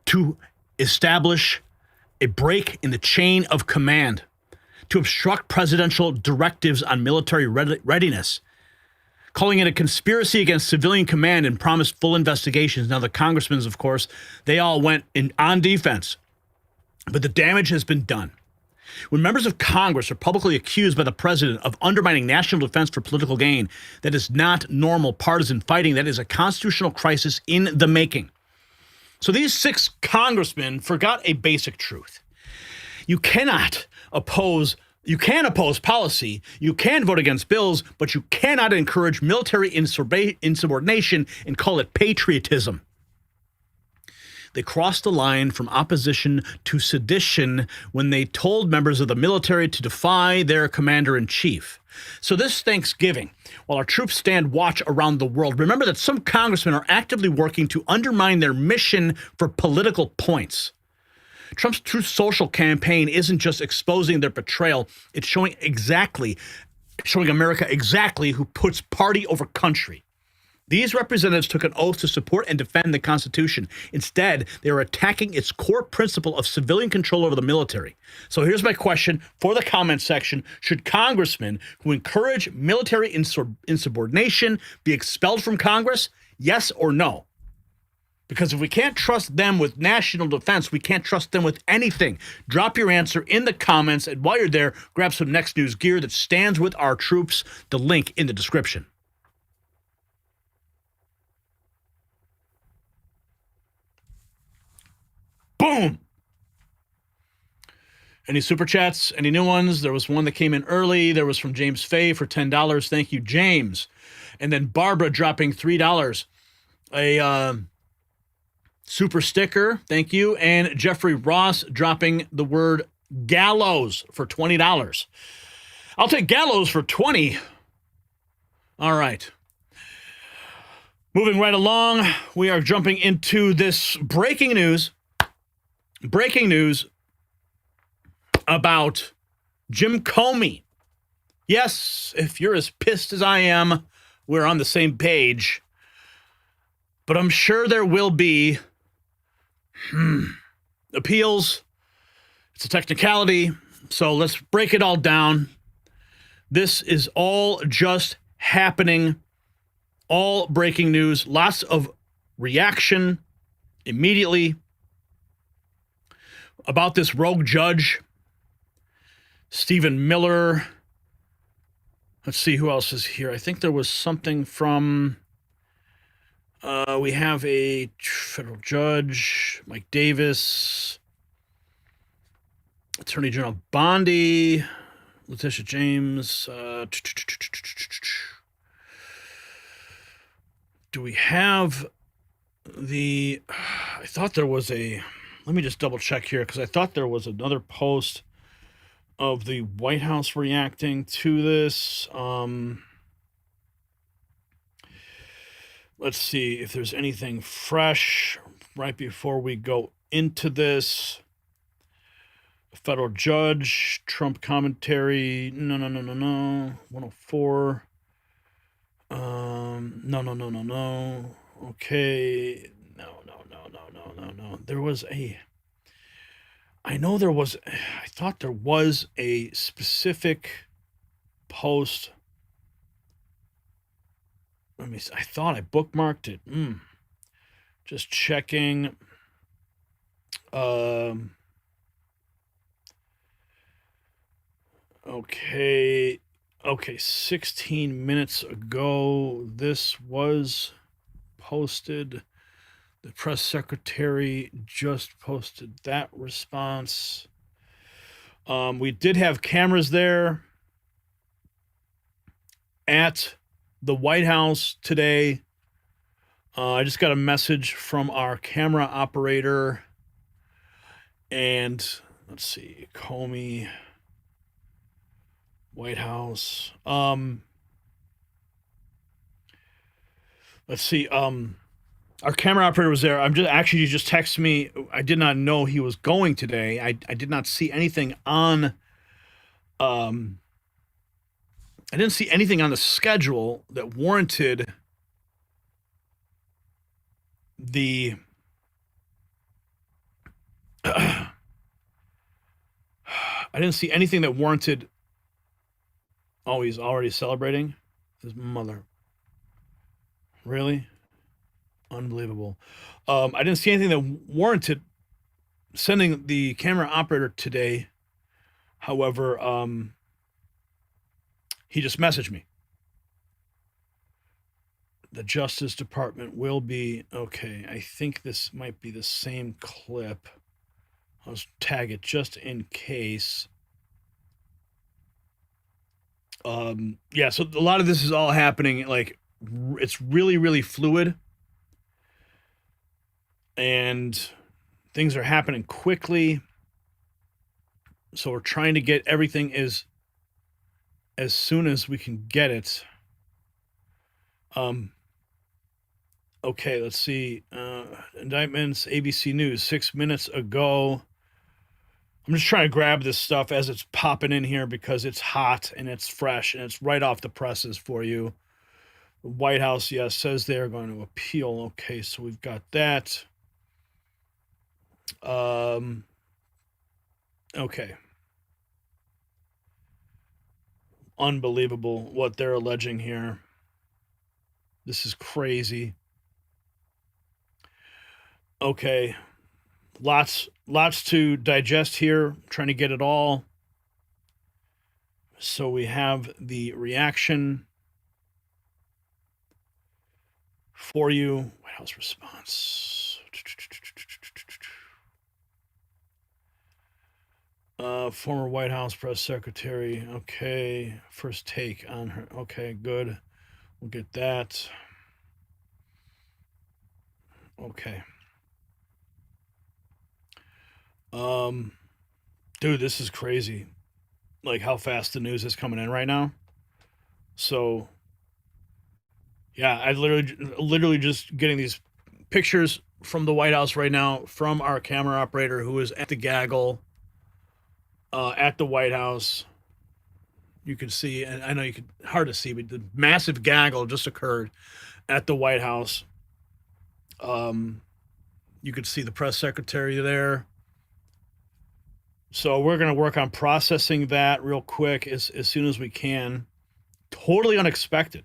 to establish a break in the chain of command, to obstruct presidential directives on military readiness, calling it a conspiracy against civilian command, and promised full investigations. Now, the congressmen, of course, they all went on defense, but the damage has been done. When members of Congress are publicly accused by the president of undermining national defense for political gain, that is not normal partisan fighting. That is a constitutional crisis in the making. So these 6 congressmen forgot a basic truth. You can oppose policy, you can vote against bills, but you cannot encourage military insubordination and call it patriotism. They crossed the line from opposition to sedition when they told members of the military to defy their commander-in-chief. So this Thanksgiving, while our troops stand watch around the world, remember that some congressmen are actively working to undermine their mission for political points. Trump's Truth Social campaign isn't just exposing their betrayal, it's showing America exactly who puts party over country. These representatives took an oath to support and defend the Constitution. Instead, they are attacking its core principle of civilian control over the military. So here's my question for the comment section. Should congressmen who encourage military insubordination be expelled from Congress? Yes or no? Because if we can't trust them with national defense, we can't trust them with anything. Drop your answer in the comments, and while you're there, grab some Next News gear that stands with our troops. The link in the description. Boom! Any super chats? Any new ones? There was one that came in early. There was from James Fay for $10. Thank you, James. And then Barbara dropping $3. A super sticker. Thank you. And Jeffrey Ross dropping the word gallows for $20. I'll take gallows for 20. All right. Moving right along, we are jumping into this breaking news about Jim Comey. Yes, if you're as pissed as I am, we're on the same page. But I'm sure there will be appeals. It's a technicality. So let's break it all down. This is all just happening. All breaking news. Lots of reaction immediately about this rogue judge, Stephen Miller. Let's see who else is here. I think there was something from, we have a federal judge, Mike Davis, Attorney General Bondi, Letitia James. Do we have I thought there was let me just double check here, because I thought there was another post of the White House reacting to this. Let's see if there's anything fresh right before we go into this. Federal judge, Trump commentary. No. 104. No. Okay. No. There was I thought there was a specific post. I thought I bookmarked it. Just checking. Okay, 16 minutes ago, this was posted. The press secretary just posted that response. We did have cameras there at the White House today. I just got a message from our camera operator. And let's see, Comey, White House. Let's see. Our camera operator was there. He just texted me. I did not know he was going today. I did not see anything on. I didn't see anything on the schedule that warranted the. I didn't see anything that warranted. Oh, he's already celebrating his mother. Really? Unbelievable. I didn't see anything that warranted sending the camera operator today. However, he just messaged me. The Justice Department will be, okay, I think this might be the same clip. I'll tag it just in case. Yeah, so a lot of this is all happening, like, it's really, really fluid. And things are happening quickly. So we're trying to get everything as soon as we can get it. Okay, let's see. Indictments, ABC News, 6 minutes ago. I'm just trying to grab this stuff as it's popping in here because it's hot and it's fresh and it's right off the presses for you. The White House, yes, says they're going to appeal. Okay, so we've got that. Okay. Unbelievable what they're alleging here. This is crazy. Okay. Lots to digest here. I'm trying to get it all. So we have the reaction for you. White House response. Former White House press secretary. Okay. First take on her. Okay, good. We'll get that. Okay. Dude, this is crazy. Like how fast the news is coming in right now. So, yeah, I literally just getting these pictures from the White House right now from our camera operator who is at the gaggle at the White House. You can see, and I know you could hard to see, but the massive gaggle just occurred at the White House. You could see the press secretary there. So we're going to work on processing that real quick as soon as we can. Totally unexpected.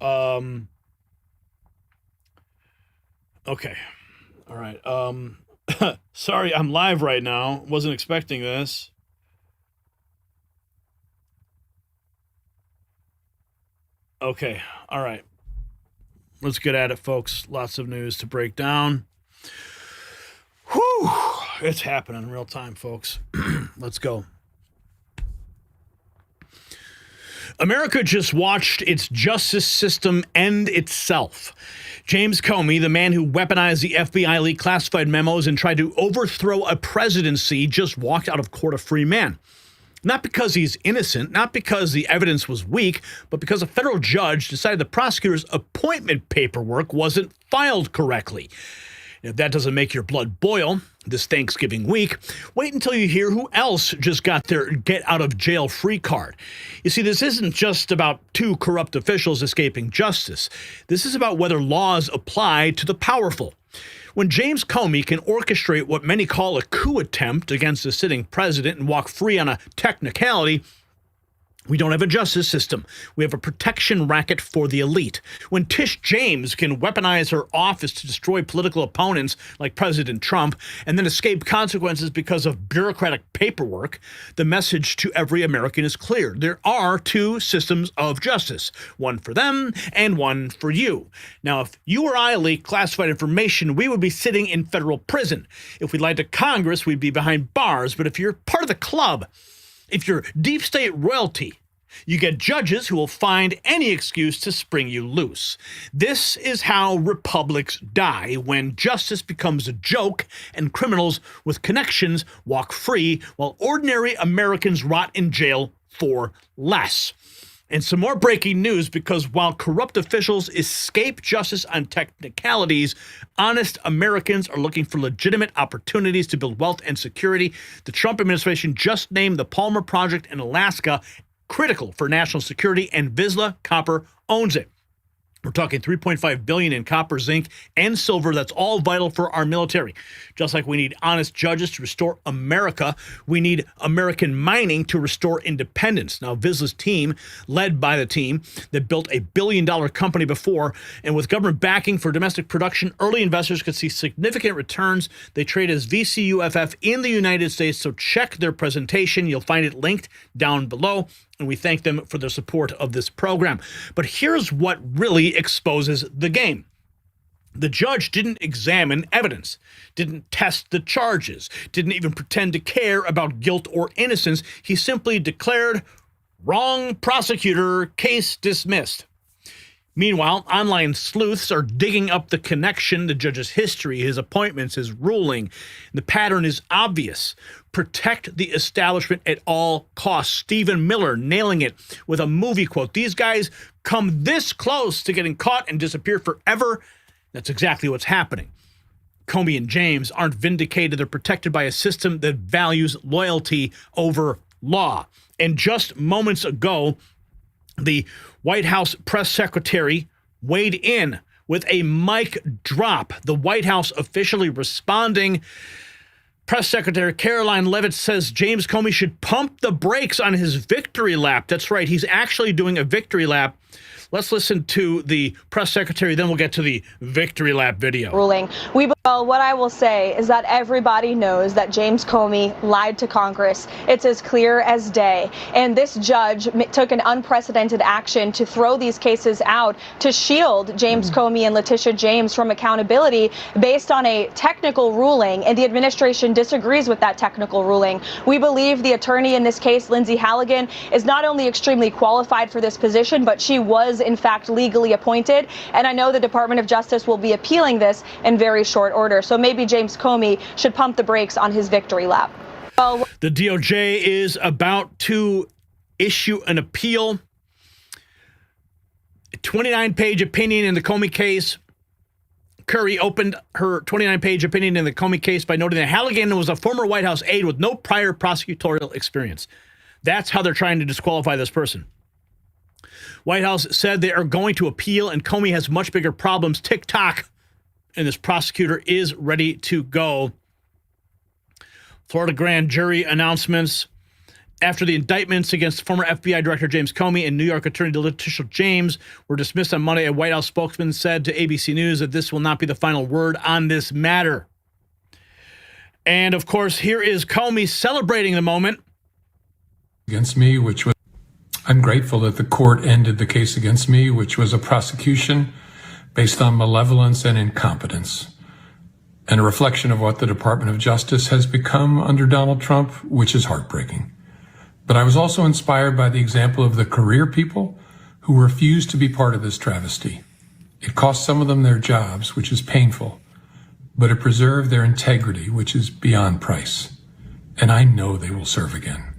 Okay. All right. Sorry, I'm live right now. Wasn't expecting this. Okay. All right. Let's get at it, folks. Lots of news to break down. Whew. It's happening in real time, folks. Let's go. America just watched its justice system end itself. James Comey, the man who weaponized the FBI leaked classified memos and tried to overthrow a presidency, just walked out of court a free man. Not because he's innocent, not because the evidence was weak, but because a federal judge decided the prosecutor's appointment paperwork wasn't filed correctly. If that doesn't make your blood boil this Thanksgiving week, wait until you hear who else just got their get-out-of-jail-free card. You see, this isn't just about two corrupt officials escaping justice. This is about whether laws apply to the powerful. When James Comey can orchestrate what many call a coup attempt against the sitting president and walk free on a technicality, we don't have a justice system. We have a protection racket for the elite. When Tish James can weaponize her office to destroy political opponents like President Trump and then escape consequences because of bureaucratic paperwork, the message to every American is clear. There are two systems of justice, one for them and one for you. Now, if you or I leaked classified information, we would be sitting in federal prison. If we lied to Congress, we'd be behind bars. But if you're part of the club, if you're deep state royalty, You get judges who will find any excuse to spring you loose. This is how republics die, when justice becomes a joke and criminals with connections walk free while ordinary Americans rot in jail for less. And some more breaking news, because while corrupt officials escape justice on technicalities, honest Americans are looking for legitimate opportunities to build wealth and security. The Trump administration just named the Palmer Project in Alaska critical for national security, and Vizsla Copper owns it. We're talking $3.5 billion in copper, zinc, and silver. That's all vital for our military. Just like we need honest judges to restore America, we need American mining to restore independence. Now, Vizsla's team, led by the team that built a billion-dollar company before, and with government backing for domestic production, early investors could see significant returns. They trade as VCUFF in the United States, so check their presentation. You'll find it linked down below. And we thank them for their support of this program. But here's what really exposes the game. The judge didn't examine evidence, didn't test the charges, didn't even pretend to care about guilt or innocence. He simply declared, wrong prosecutor, case dismissed. Meanwhile, online sleuths are digging up the connection, the judge's history, his appointments, his ruling. The pattern is obvious. Protect the establishment at all costs. Stephen Miller nailing it with a movie quote. These guys come this close to getting caught and disappear forever. That's exactly what's happening. Comey and James aren't vindicated. They're protected by a system that values loyalty over law. And just moments ago, the White House press secretary weighed in with a mic drop. The White House officially responding. Press Secretary Caroline Leavitt says James Comey should pump the brakes on his victory lap. That's right, he's actually doing a victory lap. Let's listen to the press secretary, then we'll get to the victory lap video. Ruling. What I will say is that everybody knows that James Comey lied to Congress. It's as clear as day. And this judge took an unprecedented action to throw these cases out to shield James Comey and Letitia James from accountability based on a technical ruling. And the administration disagrees with that technical ruling. We believe the attorney in this case, Lindsay Halligan, is not only extremely qualified for this position, but she was in fact legally appointed. And I know the Department of Justice will be appealing this in very short order. So maybe James Comey should pump the brakes on his victory lap. The DOJ is about to issue an appeal. A 29-page opinion in the Comey case. Curry opened her 29-page opinion in the Comey case by noting that Halligan was a former White House aide with no prior prosecutorial experience. That's how they're trying to disqualify this person. White House said they are going to appeal, and Comey has much bigger problems. TikTok, and this prosecutor is ready to go. Florida grand jury announcements. After the indictments against former FBI Director James Comey and New York Attorney Letitia James were dismissed on Monday, a White House spokesman said to ABC News that this will not be the final word on this matter. And, of course, here is Comey celebrating the moment. Against me, which was, I'm grateful that the court ended the case against me, which was a prosecution based on malevolence and incompetence, and a reflection of what the Department of Justice has become under Donald Trump, which is heartbreaking. But I was also inspired by the example of the career people who refused to be part of this travesty. It cost some of them their jobs, which is painful, but it preserved their integrity, which is beyond price. And I know they will serve again.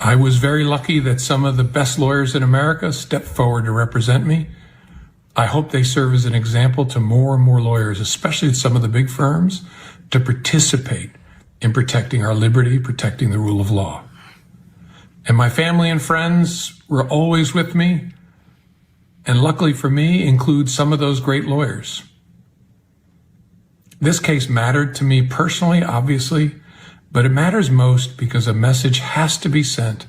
I was very lucky that some of the best lawyers in America stepped forward to represent me. I hope they serve as an example to more and more lawyers, especially at some of the big firms, to participate in protecting our liberty, protecting the rule of law. And my family and friends were always with me, and luckily for me, include some of those great lawyers. This case mattered to me personally, obviously, but it matters most because a message has to be sent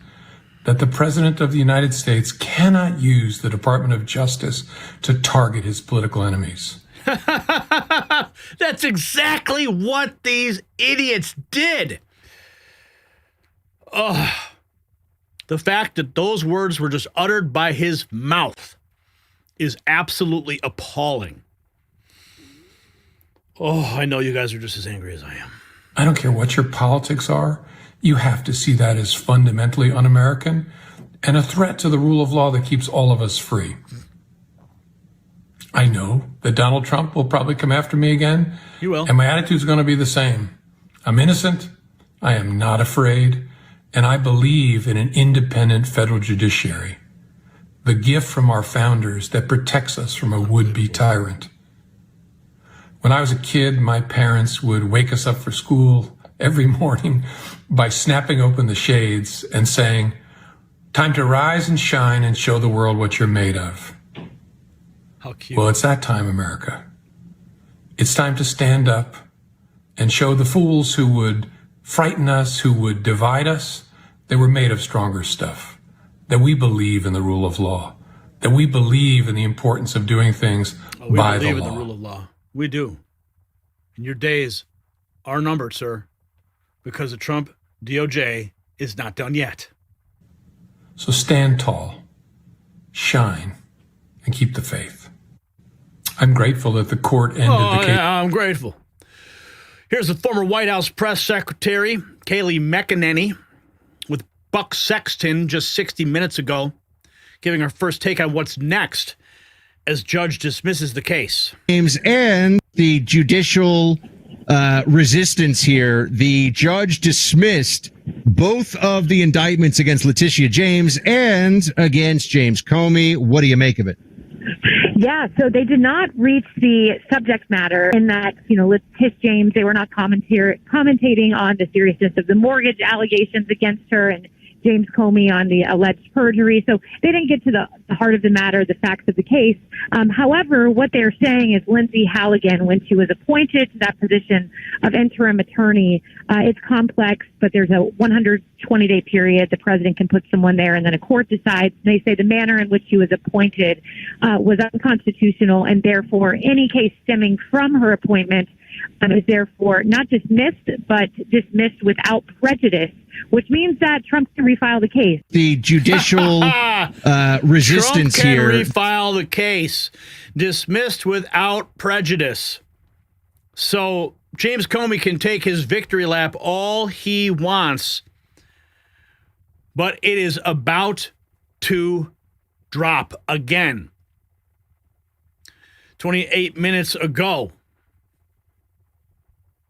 that the President of the United States cannot use the Department of Justice to target his political enemies. That's exactly what these idiots did. The fact that those words were just uttered by his mouth is absolutely appalling. I know you guys are just as angry as I am. I don't care what your politics are. You have to see that as fundamentally un-American. and a threat to the rule of law that keeps all of us free. I know that Donald Trump will probably come after me again. You will. And my attitude's going to be the same. I'm innocent. I am not afraid. And I believe in an independent federal judiciary, the gift from our founders that protects us from a would-be tyrant. When I was a kid, my parents would wake us up for school every morning by snapping open the shades and saying, "Time to rise and shine and show the world what you're made of." How cute. Well, it's that time, America. It's time to stand up and show the fools who would frighten us, who would divide us, that we're made of stronger stuff, that we believe in the rule of law, that we believe in the importance of doing things by the believe in law. the rule of law. We do. And your days are numbered, sir, because the Trump DOJ is not done yet. So stand tall, shine, and keep the faith. I'm grateful that the court ended the case. Yeah, I'm grateful. Here's the former White House press secretary, Kayleigh McEnany, with Buck Sexton just 60 minutes ago, giving her first take on what's next as judge dismisses the case. James, and the judicial resistance here, the judge dismissed both of the indictments against Letitia James and against James Comey. What do you make of it? Yeah, so they did not reach the subject matter in that, Tish James, they were not commentating on the seriousness of the mortgage allegations against her, and James Comey on the alleged perjury. So they didn't get to the heart of the matter, the facts of the case. However, what they're saying is Lindsay Halligan, when she was appointed to that position of interim attorney, it's complex, but there's a 120-day period. The president can put someone there, and then a court decides. They say the manner in which she was appointed was unconstitutional, and therefore any case stemming from her appointment is therefore not dismissed, but dismissed without prejudice, which means that Trump can refile the case. The judicial resistance Trump can here. refile the case, dismissed without prejudice. So James Comey can take his victory lap all he wants, but it is about to drop again. 28 minutes ago.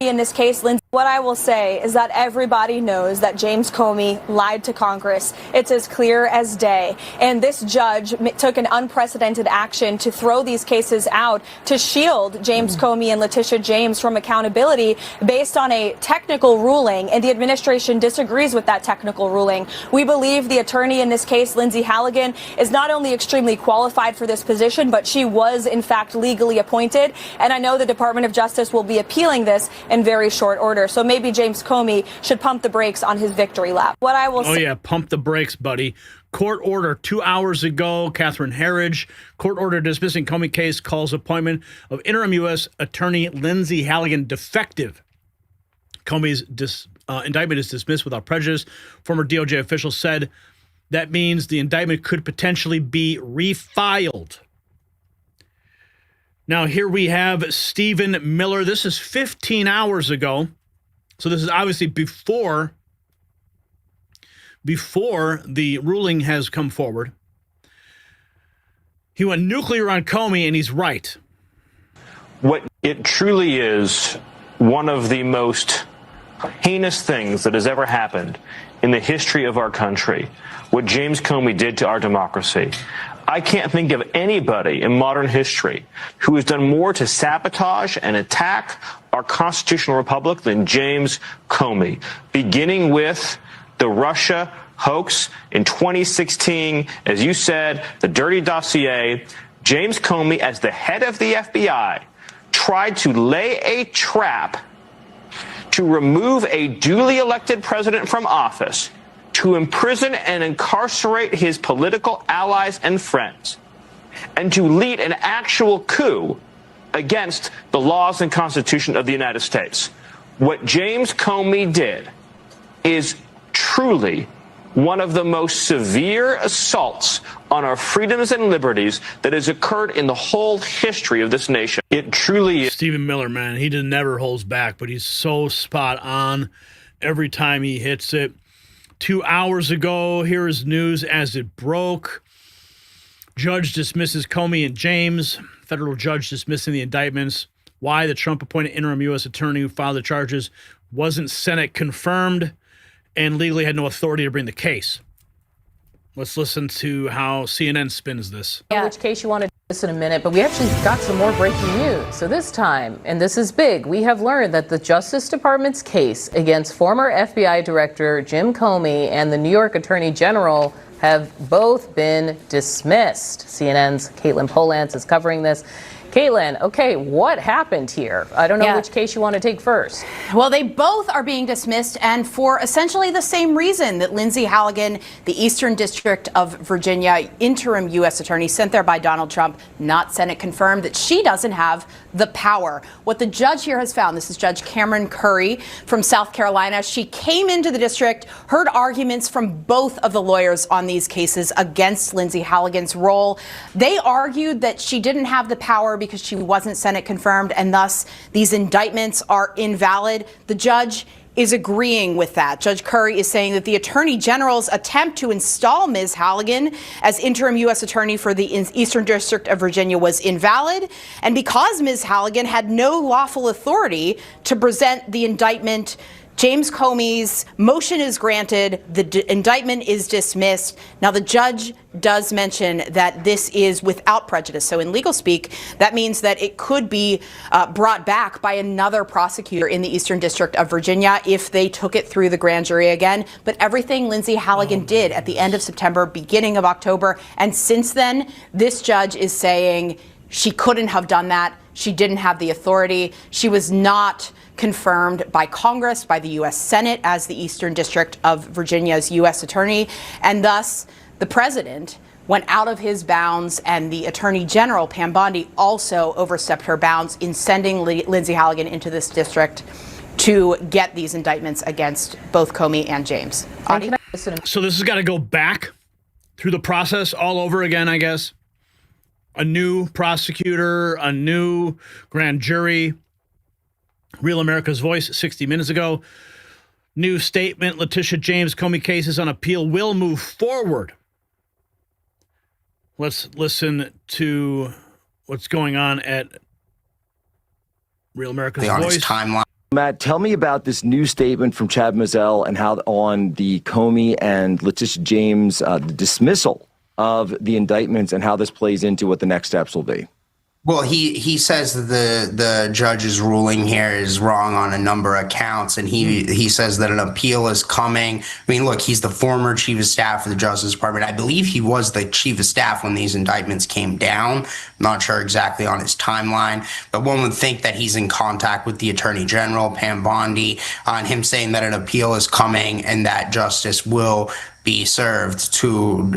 In this case, Lindsay, what I will say is that everybody knows that James Comey lied to Congress. It's as clear as day. And this judge took an unprecedented action to throw these cases out to shield James Comey and Letitia James from accountability based on a technical ruling. And the administration disagrees with that technical ruling. We believe the attorney in this case, Lindsay Halligan, is not only extremely qualified for this position, but she was, in fact, legally appointed. And I know the Department of Justice will be appealing this in very short order. So maybe James Comey should pump the brakes on his victory lap. What I will say. Oh, yeah, pump the brakes, buddy. Court order 2 hours ago. Catherine Herridge, court order dismissing Comey case, calls appointment of interim U.S. Attorney Lindsay Halligan defective. Comey's indictment is dismissed without prejudice. Former DOJ official said that means the indictment could potentially be refiled. Now, here we have Stephen Miller. This is 15 hours ago. So this is obviously before the ruling has come forward. He went nuclear on Comey, and he's right. What it truly is one of the most heinous things that has ever happened in the history of our country, what James Comey did to our democracy. I can't think of anybody in modern history who has done more to sabotage and attack our constitutional republic than James Comey, beginning with the Russia hoax in 2016, as you said, the dirty dossier. James Comey, as the head of the FBI, tried to lay a trap to remove a duly elected president from office, to imprison and incarcerate his political allies and friends, and to lead an actual coup against the laws and Constitution of the United States. What James Comey did is truly one of the most severe assaults on our freedoms and liberties that has occurred in the whole history of this nation. It truly is. Stephen Miller, man, he never holds back, but he's so spot on every time he hits it. 2 hours ago. Here is news as it broke. Judge dismisses Comey and James. Federal judge dismissing the indictments. Why the Trump-appointed interim U.S. attorney who filed the charges wasn't Senate confirmed and legally had no authority to bring the case. Let's listen to how CNN spins this. Which case you want to do this in a minute, but we actually got some more breaking news. So this time, and this is big, we have learned that the Justice Department's case against former FBI Director Jim Comey and the New York Attorney General have both been dismissed. CNN's Caitlin Polance is covering this. Caitlin, okay, what happened here? I don't know which case you want to take first. Well, they both are being dismissed, and for essentially the same reason that Lindsay Halligan, the Eastern District of Virginia interim U.S. attorney sent there by Donald Trump, not Senate confirmed, that she doesn't have the power. What the judge here has found, this is Judge Cameron Curry from South Carolina. She came into the district, heard arguments from both of the lawyers on these cases against Lindsay Halligan's role. They argued that she didn't have the power because she wasn't Senate confirmed, and thus these indictments are invalid. The judge is agreeing with that. Judge Curry is saying that the Attorney General's attempt to install Ms. Halligan as interim U.S. attorney for the Eastern District of Virginia was invalid, and because Ms. Halligan had no lawful authority to present the indictment, James Comey's motion is granted, the indictment is dismissed. Now, the judge does mention that this is without prejudice. So in legal speak, that means that it could be brought back by another prosecutor in the Eastern District of Virginia if they took it through the grand jury again. But everything Lindsay Halligan did at the end of September, beginning of October, and since then, this judge is saying she couldn't have done that. She didn't have the authority. She was not confirmed by Congress, by the U.S. Senate as the Eastern District of Virginia's U.S. attorney, and thus the president went out of his bounds, and the Attorney General, Pam Bondi, also overstepped her bounds in sending Lindsay Halligan into this district to get these indictments against both Comey and James. So this has got to go back through the process all over again, I guess. A new prosecutor, a new grand jury. Real America's Voice 60 minutes ago. New statement, Letitia James Comey cases on appeal will move forward. Let's listen to what's going on at Real America's Voice. Timeline. Matt, tell me about this new statement from Chad Mazzell and how on the Comey and Letitia James the dismissal of the indictments and how this plays into what the next steps will be. Well, he says that the judge's ruling here is wrong on a number of counts, and he says that an appeal is coming. I mean, look, he's the former chief of staff of the Justice Department. I believe he was the chief of staff when these indictments came down. I'm not sure exactly on his timeline, but one would think that he's in contact with the Attorney General, Pam Bondi, on him saying that an appeal is coming and that justice will be served to,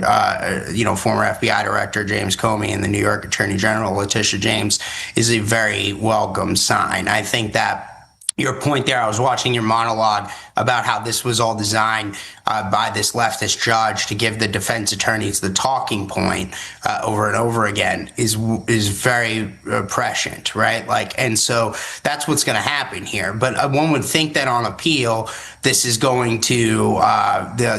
former FBI Director James Comey and the New York Attorney General Letitia James is a very welcome sign. I think that your point there, I was watching your monologue about how this was all designed by this leftist judge to give the defense attorneys the talking point over and over again is very prescient, right? And so that's what's going to happen here. But one would think that on appeal, this is going to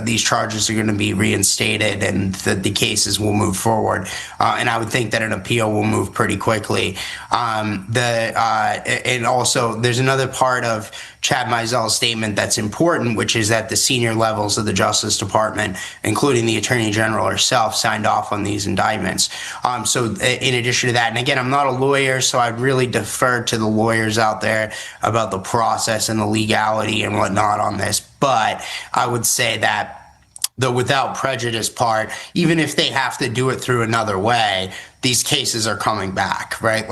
these charges are going to be reinstated and that the cases will move forward. And I would think that an appeal will move pretty quickly. And also, there's another part of Chad Mazzell's statement that's important, which is that the senior levels of the Justice Department, including the Attorney General herself, signed off on these indictments. So in addition to that, and again, I'm not a lawyer, so I'd really defer to the lawyers out there about the process and the legality and whatnot on this. But I would say that the without prejudice part, even if they have to do it through another way, these cases are coming back, right?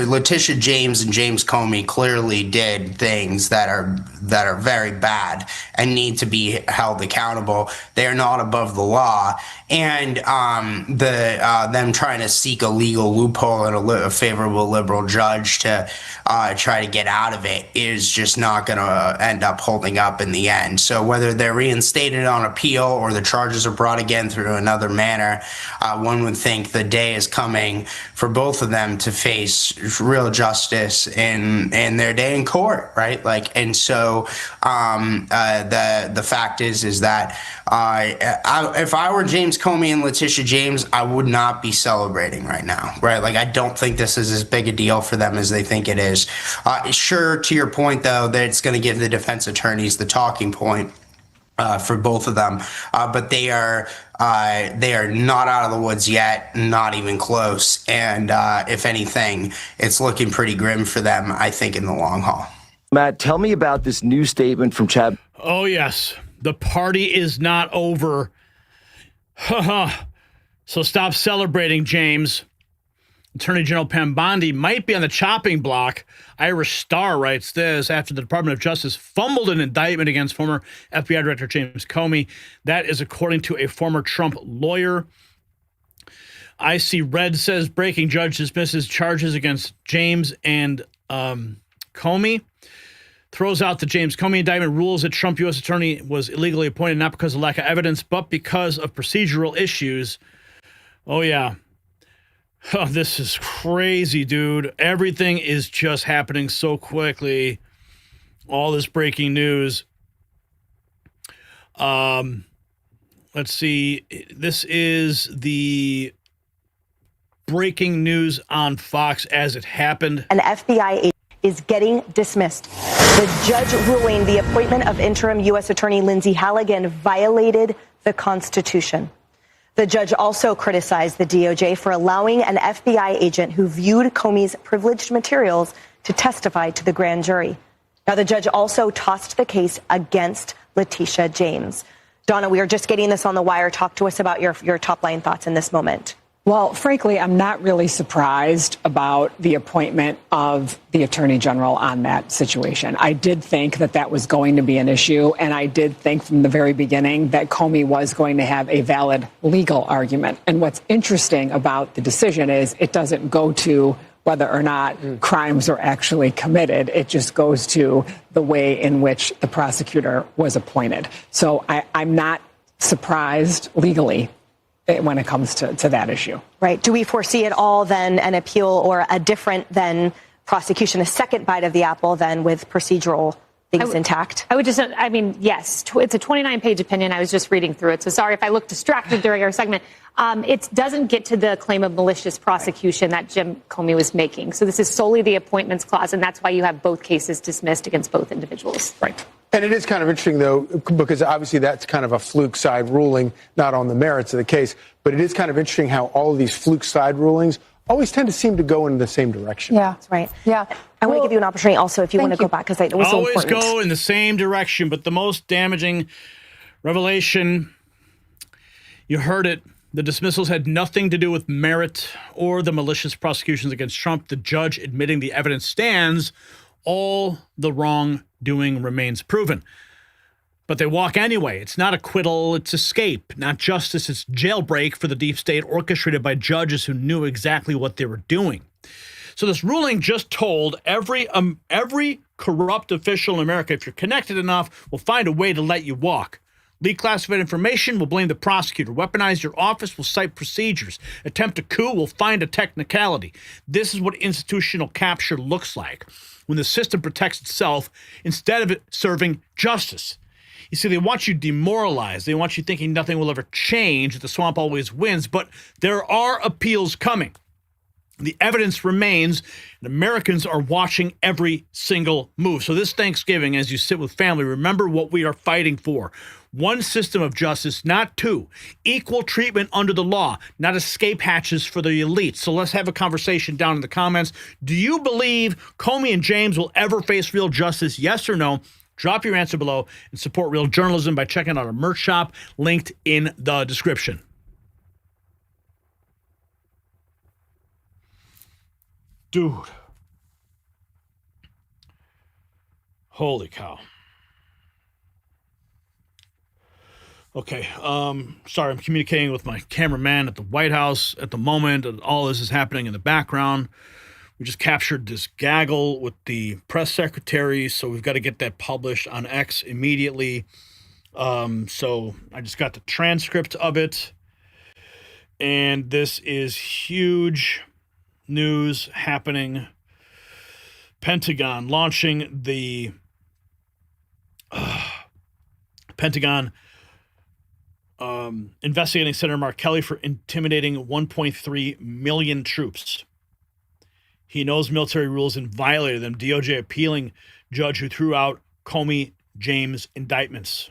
Letitia James and James Comey clearly did things that are very bad and need to be held accountable. They are not above the law, and them trying to seek a legal loophole and a favorable liberal judge to try to get out of it is just not going to end up holding up in the end. So whether they're reinstated on appeal or the charges are brought again through another manner, there, one would think the day is coming for both of them to face real justice in their day in court, right? Like, and so the fact is that if I were James Comey and Letitia James, I would not be celebrating right now, right? Like, I don't think this is as big a deal for them as they think it is. Sure, to your point, though, that it's going to give the defense attorneys the talking point for both of them, but they are not out of the woods yet, not even close. And if anything, it's looking pretty grim for them, I think, in the long haul. Matt, tell me about this new statement from Chad. Oh, yes. The party is not over. So stop celebrating, James. Attorney General Pam Bondi might be on the chopping block. Irish Star writes this after the Department of Justice fumbled an indictment against former FBI Director James Comey. That is according to a former Trump lawyer. IC Red says breaking judge dismisses charges against James and Comey. Throws out the James Comey indictment, rules that Trump U.S. attorney was illegally appointed not because of lack of evidence, but because of procedural issues. Oh, yeah. Oh, this is crazy, dude. Everything is just happening so quickly. All this breaking news. Let's see. This is the breaking news on Fox as it happened. An FBI agent is getting dismissed. The judge ruling the appointment of interim U.S. Attorney Lindsay Halligan violated the Constitution. The judge also criticized the DOJ for allowing an FBI agent who viewed Comey's privileged materials to testify to the grand jury. Now, the judge also tossed the case against Letitia James. Donna, we are just getting this on the wire. Talk to us about your top line thoughts in this moment. Well, frankly, I'm not really surprised about the appointment of the attorney general on that situation. I did think that that was going to be an issue, and I did think from the very beginning that Comey was going to have a valid legal argument. And what's interesting about the decision is it doesn't go to whether or not crimes are actually committed. It just goes to the way in which the prosecutor was appointed. So I'm not surprised legally when it comes to that issue. Right. Do we foresee at all then an appeal or a different than prosecution, a second bite of the apple then with procedural things intact? I would just, I mean, yes, it's a 29-page opinion. I was just reading through it. So sorry if I look distracted during our segment. It doesn't get to the claim of malicious prosecution that Jim Comey was making. So this is solely the appointments clause, and that's why you have both cases dismissed against both individuals. Right. And it is kind of interesting, though, because obviously that's kind of a fluke side ruling, not on the merits of the case. But it is kind of interesting how all of these fluke side rulings always tend to seem to go in the same direction. Yeah, that's right. Yeah. I want to give you an opportunity also if you want to go back, because it was so important. Always go in the same direction, but the most damaging revelation, you heard it, the dismissals had nothing to do with merit or the malicious prosecutions against Trump. The judge admitting the evidence stands, all the wrongdoing remains proven. But they walk anyway. It's not acquittal, it's escape. Not justice, it's jailbreak for the deep state orchestrated by judges who knew exactly what they were doing. So this ruling just told every corrupt official in America, if you're connected enough, will find a way to let you walk. Leak classified information will blame the prosecutor. Weaponize your office will cite procedures. Attempt a coup will find a technicality. This is what institutional capture looks like when the system protects itself instead of it serving justice. You see, they want you demoralized. They want you thinking nothing will ever change, that the swamp always wins. But there are appeals coming. The evidence remains, and Americans are watching every single move. So this Thanksgiving, as you sit with family, remember what we are fighting for. One system of justice, not two. Equal treatment under the law, not escape hatches for the elite. So let's have a conversation down in the comments. Do you believe Comey and James will ever face real justice? Yes or no? Drop your answer below and support real journalism by checking out our merch shop linked in the description. Dude. Holy cow. Okay, sorry, I'm communicating with my cameraman at the White House at the moment, and all this is happening in the background. We just captured this gaggle with the press secretary, so we've got to get that published on X immediately. So I just got the transcript of it. And this is huge news happening. Pentagon launching the Pentagon investigating Senator Mark Kelly for intimidating 1.3 million troops. He knows military rules and violated them. DOJ appealing judge who threw out Comey James indictments.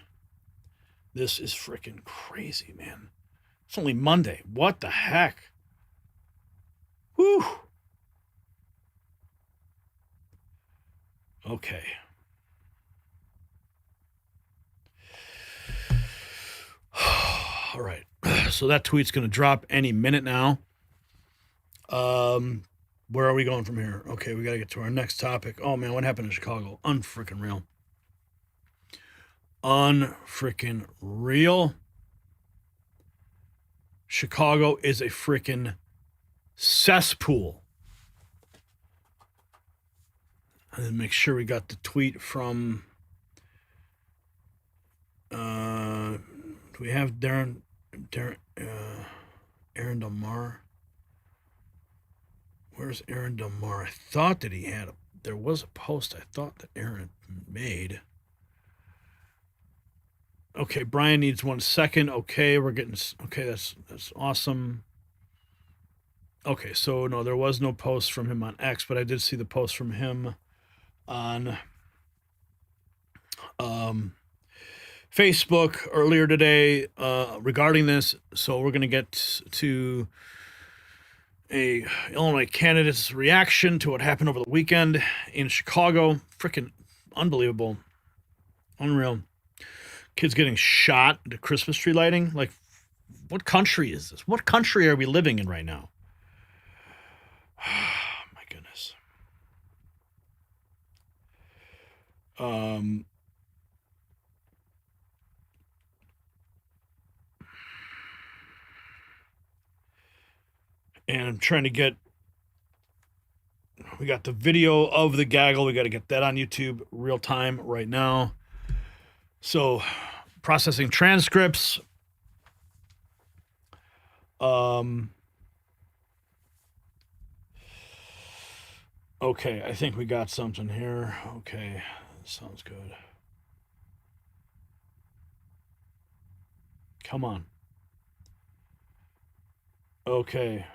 This is freaking crazy, man. It's only Monday. What the heck? Whew. Okay. All right. So that tweet's going to drop any minute now. Where are we going from here? Okay, we got to get to our next topic. Oh, man, what happened in Chicago? Unfreaking real. Unfreaking real. Chicago is a freaking cesspool. And then make sure we got the tweet from... do we have Aaron Delmar? Where's Aaron Delmar? I thought that there was a post I thought that Aaron made. Okay, Brian needs 1 second. Okay, that's awesome. Okay, so no, there was no post from him on X, but I did see the post from him on Facebook earlier today regarding this. So we're going to get to a Illinois candidate's reaction to what happened over the weekend in Chicago. Freaking unbelievable. Unreal. Kids getting shot at Christmas tree lighting. Like, what country is this? What country are we living in right now? My goodness. And I'm trying to get, we got the video of the gaggle. We got to get that on YouTube real time right now. So processing transcripts. Okay, I think we got something here. Okay, sounds good. Come on. Okay.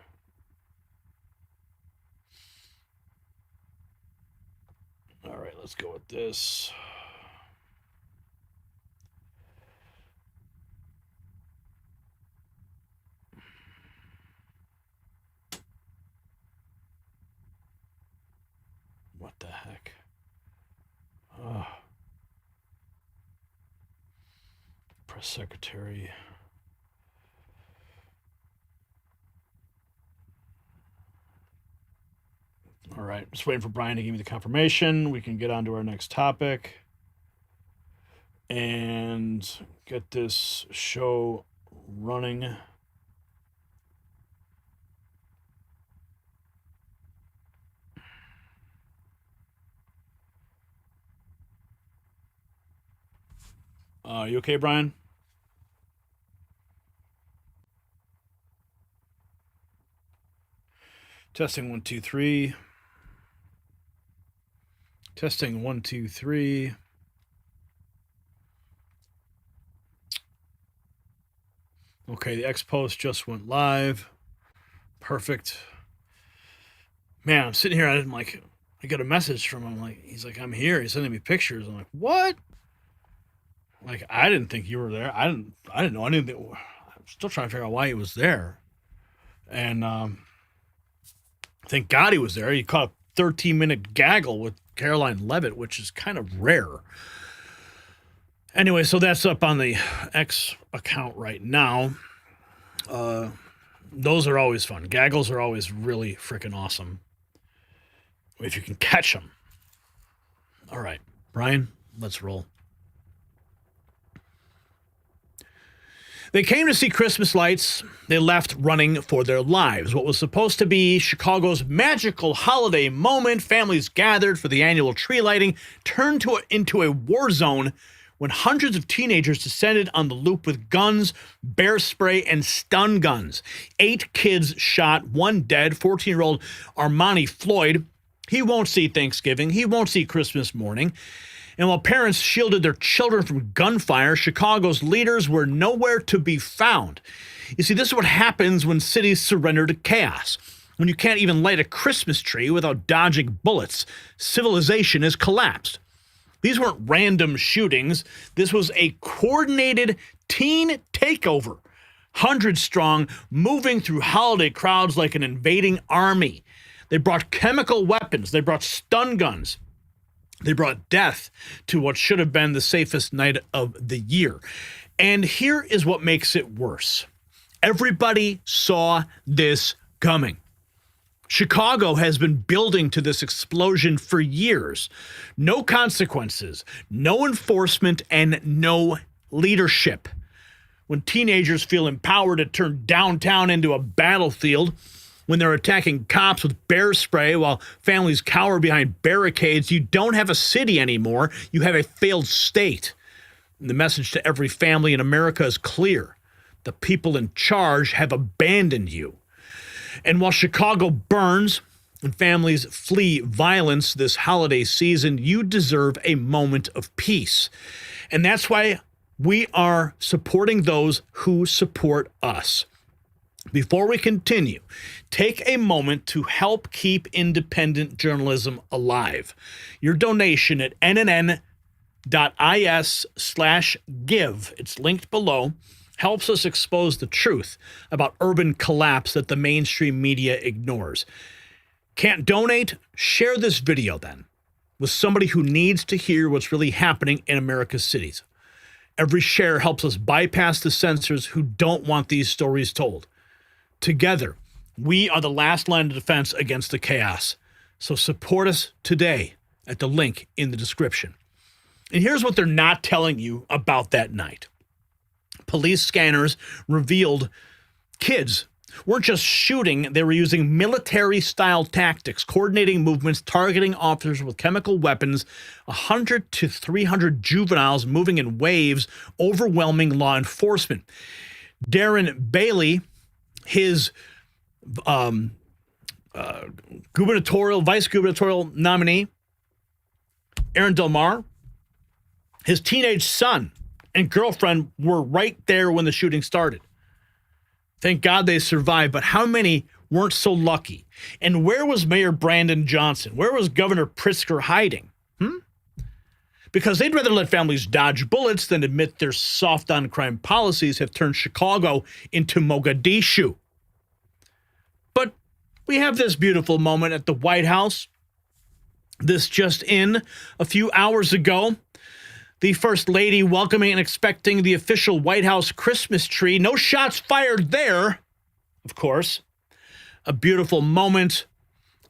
All right, let's go with this. What the heck? Press secretary. All right, just waiting for Brian to give me the confirmation. We can get on to our next topic and get this show running. You okay, Brian? Testing 1, 2, 3. Testing 1, 2, 3. Okay, the X post just went live. Perfect. Man, I'm sitting here. I get a message from him. He's like, I'm here. He's sending me pictures. I'm like, what? Like, I didn't think you were there. I didn't know anything. I'm still trying to figure out why he was there. And thank God he was there. He caught a 13-minute gaggle with Caroline Levitt, which is kind of rare. Anyway, so that's up on the X account right now. Those are always fun. Gaggles are always really freaking awesome if you can catch them. All right, Brian, let's roll. They came to see Christmas lights. They left running for their lives. What was supposed to be Chicago's magical holiday moment, families gathered for the annual tree lighting, turned into a war zone when hundreds of teenagers descended on the loop with guns, bear spray, and stun guns. 8 kids shot, 1 dead. 14-year-old Armani Floyd, he won't see Thanksgiving. He won't see Christmas morning. And while parents shielded their children from gunfire, Chicago's leaders were nowhere to be found. You see, this is what happens when cities surrender to chaos. When you can't even light a Christmas tree without dodging bullets, civilization has collapsed. These weren't random shootings. This was a coordinated teen takeover, 100 strong, moving through holiday crowds like an invading army. They brought chemical weapons. They brought stun guns. They brought death to what should have been the safest night of the year. And here is what makes it worse. Everybody saw this coming. Chicago has been building to this explosion for years. No consequences, no enforcement, and no leadership. When teenagers feel empowered to turn downtown into a battlefield, when they're attacking cops with bear spray while families cower behind barricades, you don't have a city anymore. You have a failed state. And the message to every family in America is clear. The people in charge have abandoned you. And while Chicago burns and families flee violence this holiday season, you deserve a moment of peace. And that's why we are supporting those who support us. Before we continue, take a moment to help keep independent journalism alive. Your donation at nnn.is/give, it's linked below, helps us expose the truth about urban collapse that the mainstream media ignores. Can't donate? Share this video then with somebody who needs to hear what's really happening in America's cities. Every share helps us bypass the censors who don't want these stories told. Together, we are the last line of defense against the chaos. So support us today at the link in the description. And here's what they're not telling you about that night. Police scanners revealed kids weren't just shooting, they were using military-style tactics, coordinating movements, targeting officers with chemical weapons, 100 to 300 juveniles moving in waves, overwhelming law enforcement. Darren Bailey, his vice gubernatorial nominee, Aaron Del Mar, his teenage son and girlfriend were right there when the shooting started. Thank God they survived, but how many weren't so lucky? And where was Mayor Brandon Johnson? Where was Governor Pritzker hiding? Because they'd rather let families dodge bullets than admit their soft on crime policies have turned Chicago into Mogadishu. But we have this beautiful moment at the White House. This just in a few hours ago. The First Lady welcoming and expecting the official White House Christmas tree. No shots fired there, of course. A beautiful moment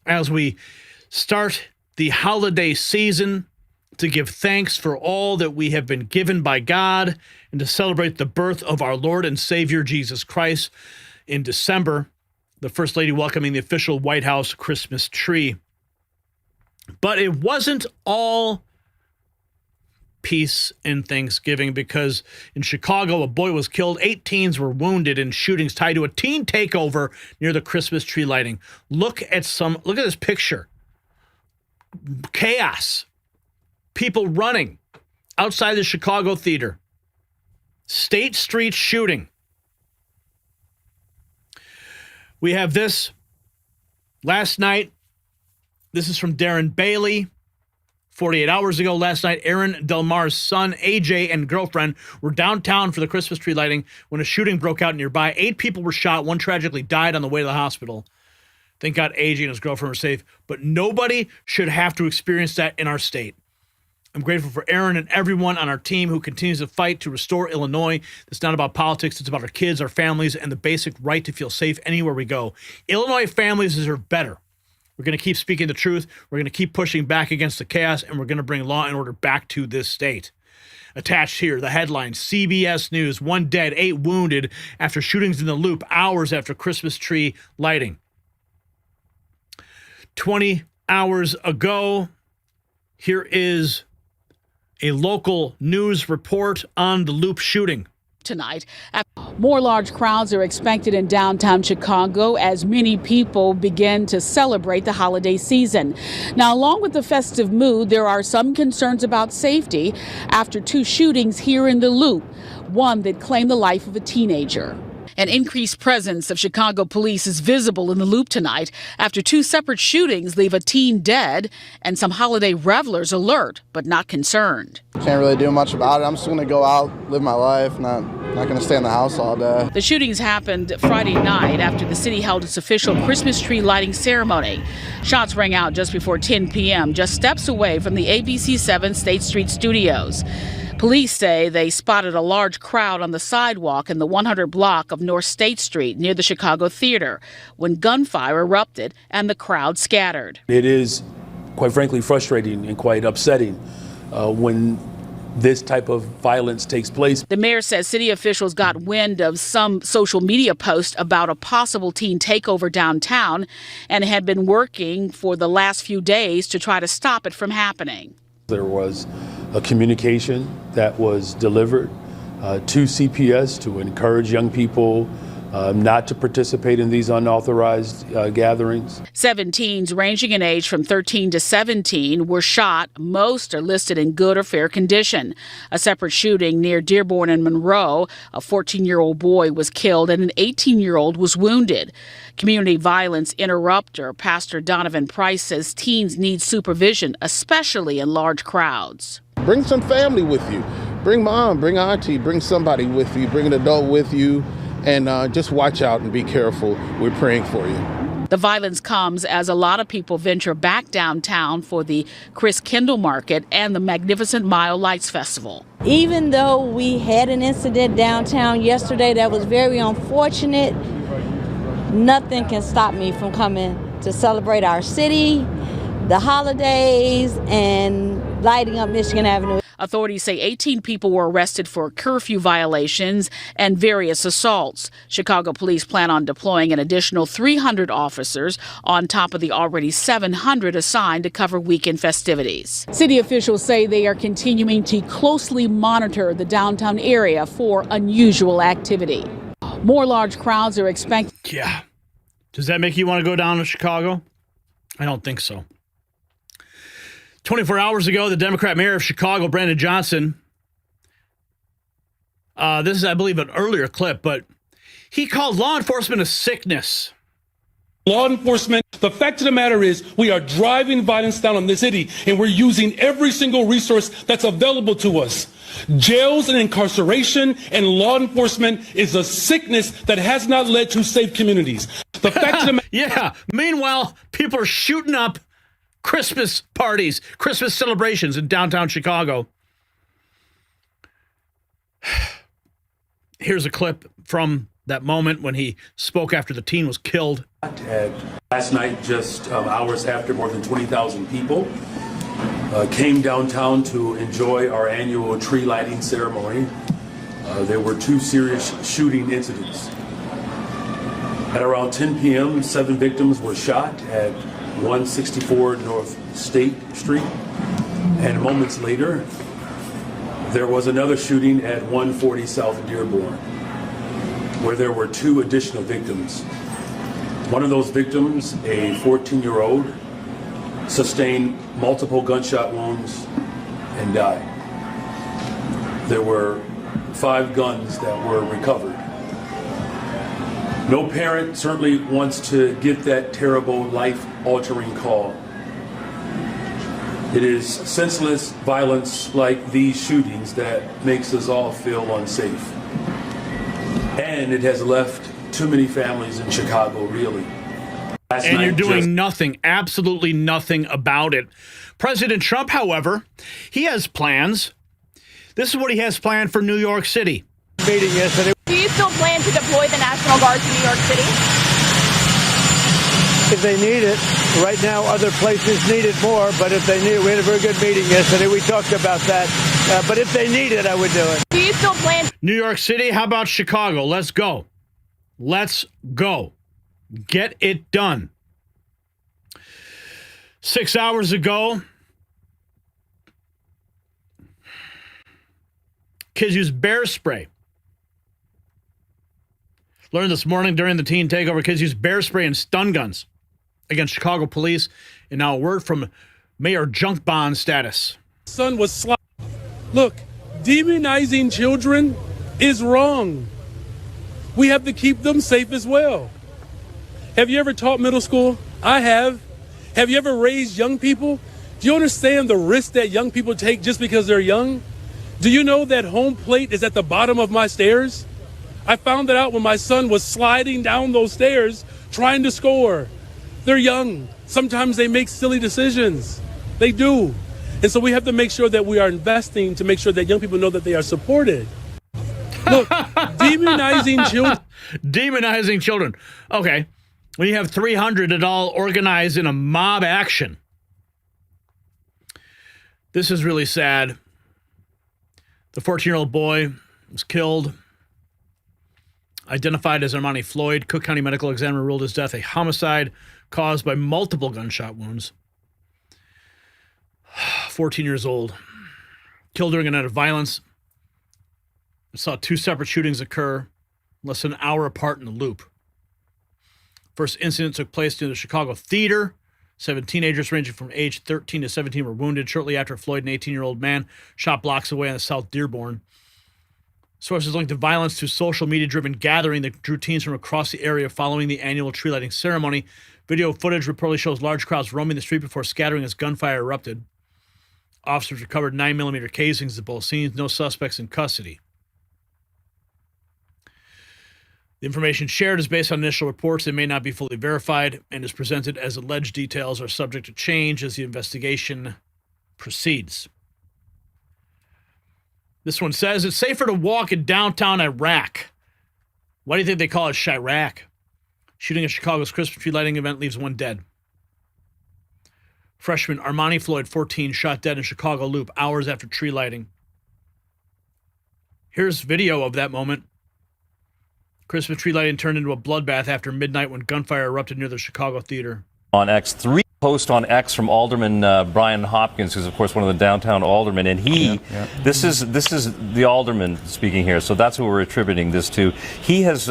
as we start the holiday season to give thanks for all that we have been given by God and to celebrate the birth of our Lord and Savior Jesus Christ in December. The First Lady welcoming the official White House Christmas tree. But it wasn't all peace and Thanksgiving, because in Chicago, a boy was killed. 8 teens were wounded in shootings tied to a teen takeover near the Christmas tree lighting. Look at this picture. Chaos. People running outside the Chicago Theater. State Street shooting. We have this last night. This is from Darren Bailey. 48 hours ago last night, Aaron Del Mar's son, AJ, and girlfriend were downtown for the Christmas tree lighting when a shooting broke out nearby. 8 people were shot. 1 tragically died on the way to the hospital. Thank God AJ and his girlfriend were safe. But nobody should have to experience that in our state. I'm grateful for Aaron and everyone on our team who continues to fight to restore Illinois. It's not about politics. It's about our kids, our families, and the basic right to feel safe anywhere we go. Illinois families deserve better. We're going to keep speaking the truth. We're going to keep pushing back against the chaos, and we're going to bring law and order back to this state. Attached here, the headline, CBS News, 1 dead, 8 wounded after shootings in the Loop hours after Christmas tree lighting. 20 hours ago, here is a local news report on the Loop shooting. Tonight, more large crowds are expected in downtown Chicago as many people begin to celebrate the holiday season. Now, along with the festive mood, there are some concerns about safety after 2 shootings here in the Loop, one that claimed the life of a teenager. An increased presence of Chicago police is visible in the Loop tonight after 2 separate shootings leave a teen dead and some holiday revelers alert but not concerned. Can't really do much about it. I'm just going to go out, live my life, not going to stay in the house all day. The shootings happened Friday night after the city held its official Christmas tree lighting ceremony. Shots rang out just before 10 p.m., just steps away from the ABC 7 State Street studios. Police say they spotted a large crowd on the sidewalk in the 100 block of North State Street near the Chicago Theater when gunfire erupted and the crowd scattered. It is, quite frankly, frustrating and quite upsetting when this type of violence takes place. The mayor says city officials got wind of some social media posts about a possible teen takeover downtown and had been working for the last few days to try to stop it from happening. There was a communication that was delivered to CPS to encourage young people not to participate in these unauthorized gatherings. 7 teens ranging in age from 13 to 17 were shot. Most are listed in good or fair condition. A separate shooting near Dearborn and Monroe, a 14-year-old boy was killed and an 18-year-old was wounded. Community violence interrupter Pastor Donovan Price says teens need supervision, especially in large crowds. Bring some family with you. Bring mom, bring auntie, bring somebody with you, bring an adult with you. And just watch out and be careful. We're praying for you. The violence comes as a lot of people venture back downtown for the Chris Kendall Market and the Magnificent Mile Lights Festival. Even though we had an incident downtown yesterday that was very unfortunate, nothing can stop me from coming to celebrate our city, the holidays, and lighting up Michigan Avenue. Authorities say 18 people were arrested for curfew violations and various assaults. Chicago police plan on deploying an additional 300 officers on top of the already 700 assigned to cover weekend festivities. City officials say they are continuing to closely monitor the downtown area for unusual activity. More large crowds are expected. Yeah. Does that make you want to go down to Chicago? I don't think so. 24 hours ago, the Democrat mayor of Chicago, Brandon Johnson, this is, I believe, an earlier clip, but he called law enforcement a sickness. Law enforcement, the fact of the matter is we are driving violence down on this city, and we're using every single resource that's available to us. Jails and incarceration and law enforcement is a sickness that has not led to safe communities. The fact of the yeah. Meanwhile, people are shooting up Christmas parties, Christmas celebrations in downtown Chicago. Here's a clip from that moment when he spoke after the teen was killed. Last night, just hours after, more than 20,000 people came downtown to enjoy our annual tree lighting ceremony. There were 2 serious shooting incidents. At around 10 p.m., 7 victims were shot at 164 North State Street, and moments later, there was another shooting at 140 South Dearborn, where there were 2 additional victims. One of those victims, a 14-year-old, sustained multiple gunshot wounds and died. There were 5 guns that were recovered. No parent certainly wants to get that terrible, life-altering call. It is senseless violence like these shootings that makes us all feel unsafe. And it has left too many families in Chicago reeling. And you're doing nothing, absolutely nothing about it. President Trump, however, he has plans. This is what he has planned for New York City. Meeting yesterday. Do you still plan to deploy the National Guard to New York City? If they need it. Right now, other places need it more, but if they need it, we had a very good meeting yesterday. We talked about that. But if they need it, I would do it. Do you still plan? New York City, how about Chicago? Let's go. Let's go. Get it done. 6 hours ago, Kids use bear spray. Learned this morning during the teen takeover, kids use bear spray and stun guns against Chicago police. And now a word from Mayor Junk Bond status. Son was slaughtered. Look, demonizing children is wrong. We have to keep them safe as well. Have you ever taught middle school? I have. Have you ever raised young people? Do you understand the risk that young people take just because they're young? Do you know that home plate is at the bottom of my stairs? I found that out when my son was sliding down those stairs trying to score. They're young. Sometimes they make silly decisions. They do. And so we have to make sure that we are investing to make sure that young people know that they are supported. Look, demonizing children. Demonizing children. Okay. When you have 300 that all organized in a mob action. This is really sad. The 14-year-old boy was killed, identified as Armani Floyd. Cook County Medical Examiner ruled his death a homicide caused by multiple gunshot wounds. 14 years old. Killed during a night of violence. Saw two separate shootings occur less than an hour apart in the Loop. First incident took place near the Chicago Theater. 7 teenagers ranging from age 13 to 17 were wounded shortly after Floyd, an 18-year-old man, shot blocks away on the South Dearborn. Sources linked the violence to social media-driven gathering that drew teens from across the area following the annual tree lighting ceremony. Video footage reportedly shows large crowds roaming the street before scattering as gunfire erupted. Officers recovered 9mm casings at both scenes. No suspects in custody. The information shared is based on initial reports that may not be fully verified and is presented as alleged details are subject to change as the investigation proceeds. This one says it's safer to walk in downtown Iraq. Why do you think they call it Chirac? Shooting at Chicago's Christmas tree lighting event leaves 1 dead. Freshman Armani Floyd, 14, shot dead in Chicago Loop hours after tree lighting. Here's video of that moment. Christmas tree lighting turned into a bloodbath after midnight when gunfire erupted near the Chicago Theater. On X, 3 posts on X from Alderman Brian Hopkins, who's of course one of the downtown aldermen, and this is the alderman speaking here, so that's who we're attributing this to. He has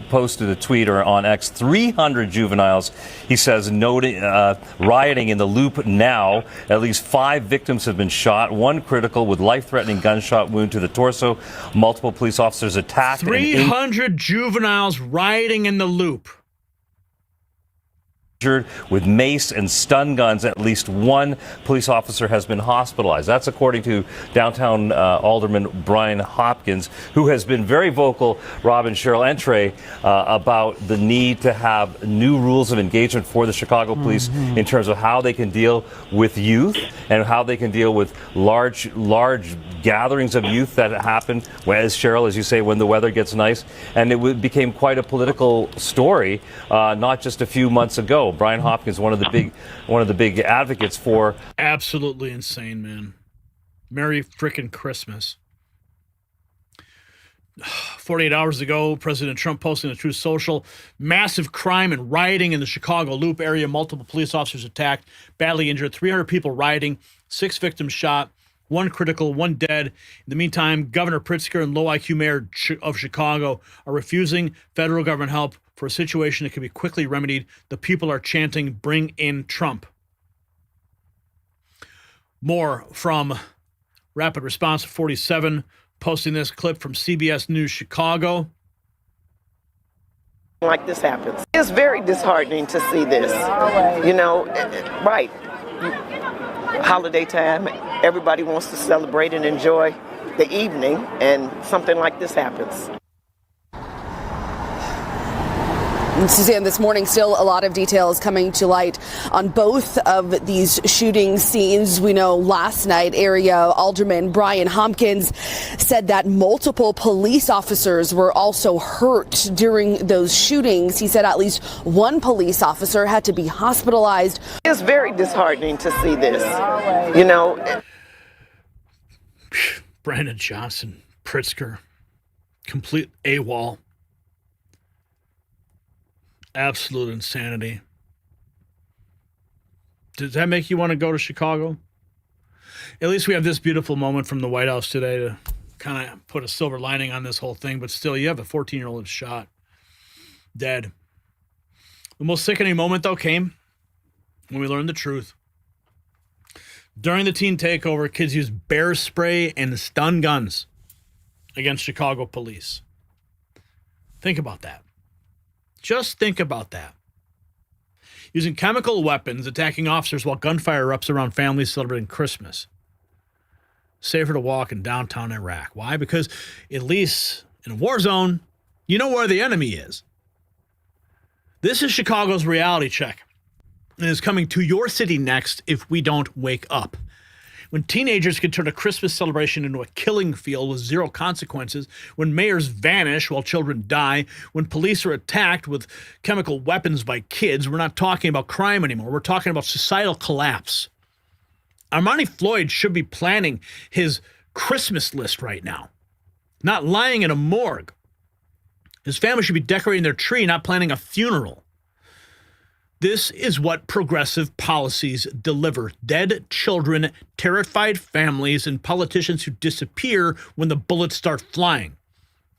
posted a tweet on X, 300 juveniles, he says, noting rioting in the Loop now. At least 5 victims have been shot, 1 critical with life-threatening gunshot wound to the torso. Multiple police officers attacked. 300 juveniles rioting in the Loop. With mace and stun guns. At least 1 police officer has been hospitalized. That's according to downtown Alderman Brian Hopkins, who has been very vocal, Rob and Cheryl and Trey, about the need to have new rules of engagement for the Chicago police in terms of how they can deal with youth and how they can deal with large gatherings of youth that happen, as Cheryl, as you say, when the weather gets nice. And it became quite a political story not just a few months ago. Brian Hopkins, one of the big advocates for. Absolutely insane, man. Merry frickin' Christmas. 48 hours ago, President Trump posted on Truth Social, massive crime and rioting in the Chicago Loop area. Multiple police officers attacked, badly injured, 300 people rioting, 6 victims shot, 1 critical, 1 dead. In the meantime, Governor Pritzker and low IQ mayor of Chicago are refusing federal government help for a situation that can be quickly remedied. The people are chanting, "Bring in Trump." More from Rapid Response 47, posting this clip from CBS News Chicago. Like this happens. It's very disheartening to see this. You know, right. Holiday time, everybody wants to celebrate and enjoy the evening, and something like this happens. Suzanne, this morning, still a lot of details coming to light on both of these shooting scenes. We know last night, area Alderman Brian Hopkins said that multiple police officers were also hurt during those shootings. He said at least 1 police officer had to be hospitalized. It's very disheartening to see this, you know. Brandon Johnson, Pritzker, complete AWOL. Absolute insanity. Does that make you want to go to Chicago? At least we have this beautiful moment from the White House today to kind of put a silver lining on this whole thing, but still, you have a 14-year-old shot, dead. The most sickening moment, though, came when we learned the truth. During the teen takeover, kids used bear spray and stun guns against Chicago police. Think about that. Just think about that. Using chemical weapons, attacking officers while gunfire erupts around families celebrating Christmas. Safer to walk in downtown Iraq. Why? Because at least in a war zone, you know where the enemy is. This is Chicago's reality check, and is coming to your city next if we don't wake up. When teenagers can turn a Christmas celebration into a killing field with zero consequences, when mayors vanish while children die, when police are attacked with chemical weapons by kids, we're not talking about crime anymore. We're talking about societal collapse. Armani Floyd should be planning his Christmas list right now, not lying in a morgue. His family should be decorating their tree, not planning a funeral. This is what progressive policies deliver. Dead children, terrified families, and politicians who disappear when the bullets start flying.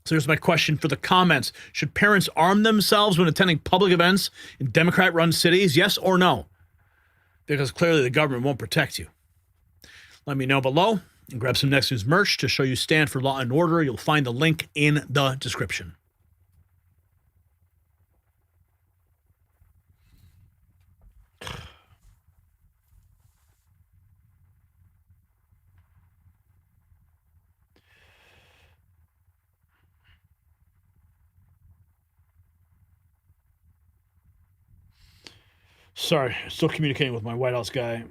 So here's my question for the comments. Should parents arm themselves when attending public events in Democrat-run cities? Yes or no? Because clearly the government won't protect you. Let me know below and grab some Next News merch to show you stand for law and order. You'll find the link in the description. Sorry, still communicating with my White House guy.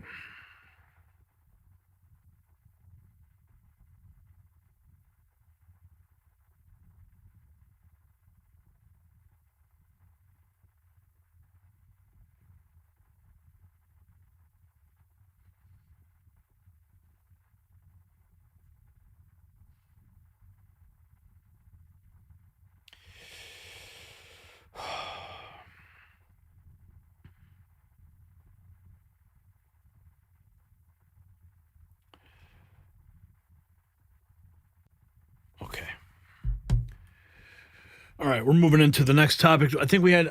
Okay. All right, we're moving into the next topic. I think we had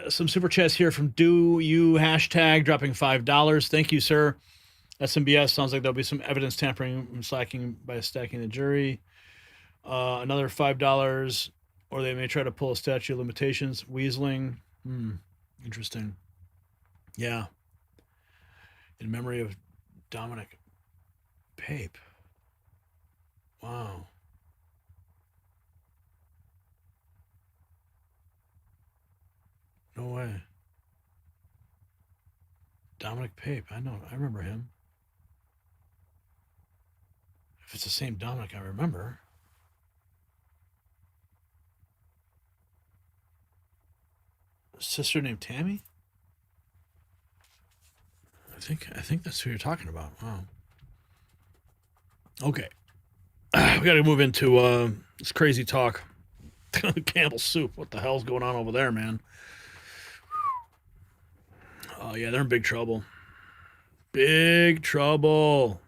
some super chats here from Do You hashtag dropping $5. Thank you, sir. SMBS sounds like there'll be some evidence tampering and slacking by stacking the jury. Another $5, or they may try to pull a statute of limitations. Weaseling. Interesting. Yeah. In memory of Dominic Pape. Wow. No way. Dominic Pape. I know. I remember him. If it's the same Dominic I remember. A sister named Tammy? I think that's who you're talking about. Wow. Okay. We got to move into this crazy talk. Campbell soup. What the hell's going on over there, man? Oh, yeah, they're in big trouble. Big trouble.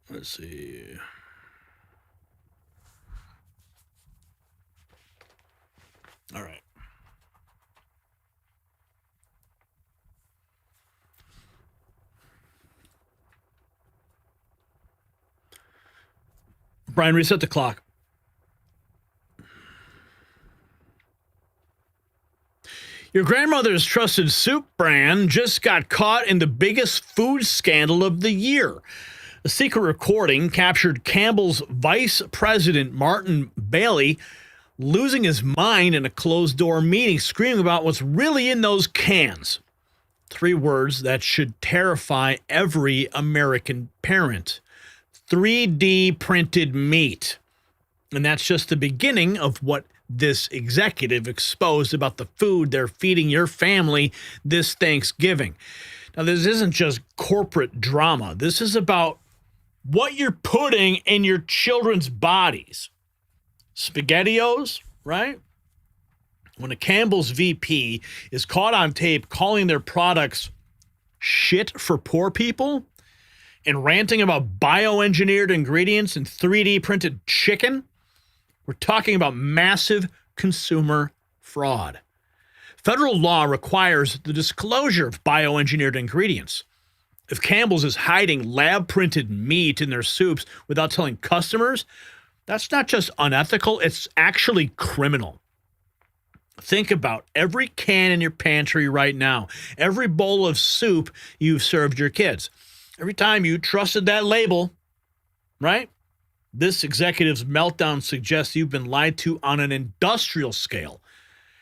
Let's see. All right. Brian, reset the clock. Your grandmother's trusted soup brand just got caught in the biggest food scandal of the year. A secret recording captured Campbell's vice president, Martin Bailey, losing his mind in a closed-door meeting, screaming about what's really in those cans. 3 words that should terrify every American parent. 3D printed meat. And that's just the beginning of what this executive exposed about the food they're feeding your family this Thanksgiving. Now, this isn't just corporate drama. This is about what you're putting in your children's bodies. SpaghettiOs, right? When a Campbell's VP is caught on tape calling their products shit for poor people, and ranting about bioengineered ingredients and 3D printed chicken? We're talking about massive consumer fraud. Federal law requires the disclosure of bioengineered ingredients. If Campbell's is hiding lab-printed meat in their soups without telling customers, that's not just unethical, it's actually criminal. Think about every can in your pantry right now, every bowl of soup you've served your kids. Every time you trusted that label, right? This executive's meltdown suggests you've been lied to on an industrial scale.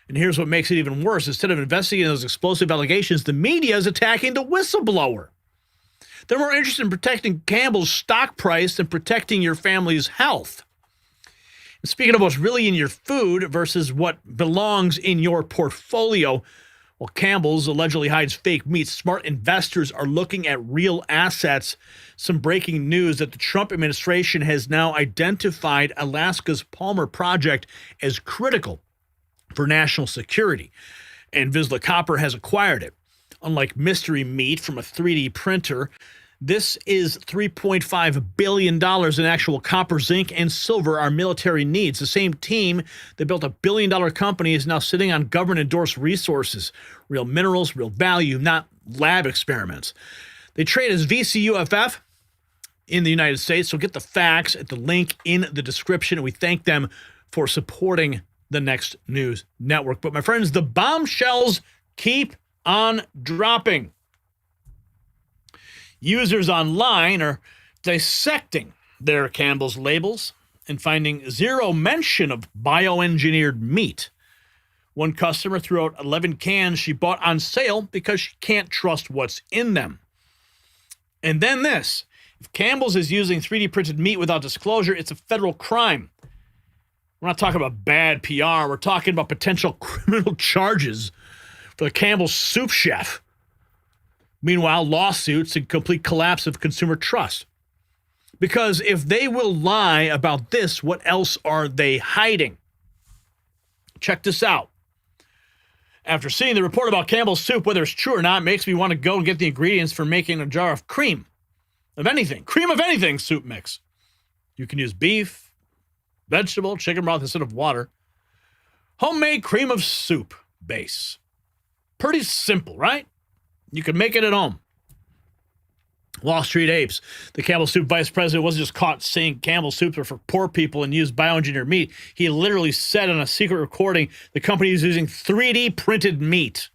And here's what makes it even worse. Instead of investigating those explosive allegations, the media is attacking the whistleblower. They're more interested in protecting Campbell's stock price than protecting your family's health. And speaking of what's really in your food versus what belongs in your portfolio, while Campbell's allegedly hides fake meat, smart investors are looking at real assets. Some breaking news that the Trump administration has now identified Alaska's Palmer Project as critical for national security, and Vizsla Copper has acquired it. Unlike mystery meat from a 3D printer, this is $3.5 billion in actual copper, zinc, and silver our military needs. The same team that built a billion-dollar company is now sitting on government-endorsed resources, real minerals, real value, not lab experiments. They trade as VCUFF in the United States, so get the facts at the link in the description, and we thank them for supporting the Next News Network. But my friends, the bombshells keep on dropping. Users online are dissecting their Campbell's labels and finding zero mention of bioengineered meat. One customer threw out 11 cans she bought on sale because she can't trust what's in them. And then this, if Campbell's is using 3D printed meat without disclosure, it's a federal crime. We're not talking about bad PR. We're talking about potential criminal charges for the Campbell's soup chef. Meanwhile, lawsuits and complete collapse of consumer trust. Because if they will lie about this, what else are they hiding? Check this out. After seeing the report about Campbell's soup, whether it's true or not, makes me want to go and get the ingredients for making a jar of cream of anything soup mix. You can use beef, vegetable, chicken broth instead of water. Homemade cream of soup base. Pretty simple, right? You can make it at home. Wall Street Apes. The Campbell Soup vice president wasn't just caught saying Campbell soups are for poor people and use bioengineered meat. He literally said on a secret recording the company is using 3D printed meat.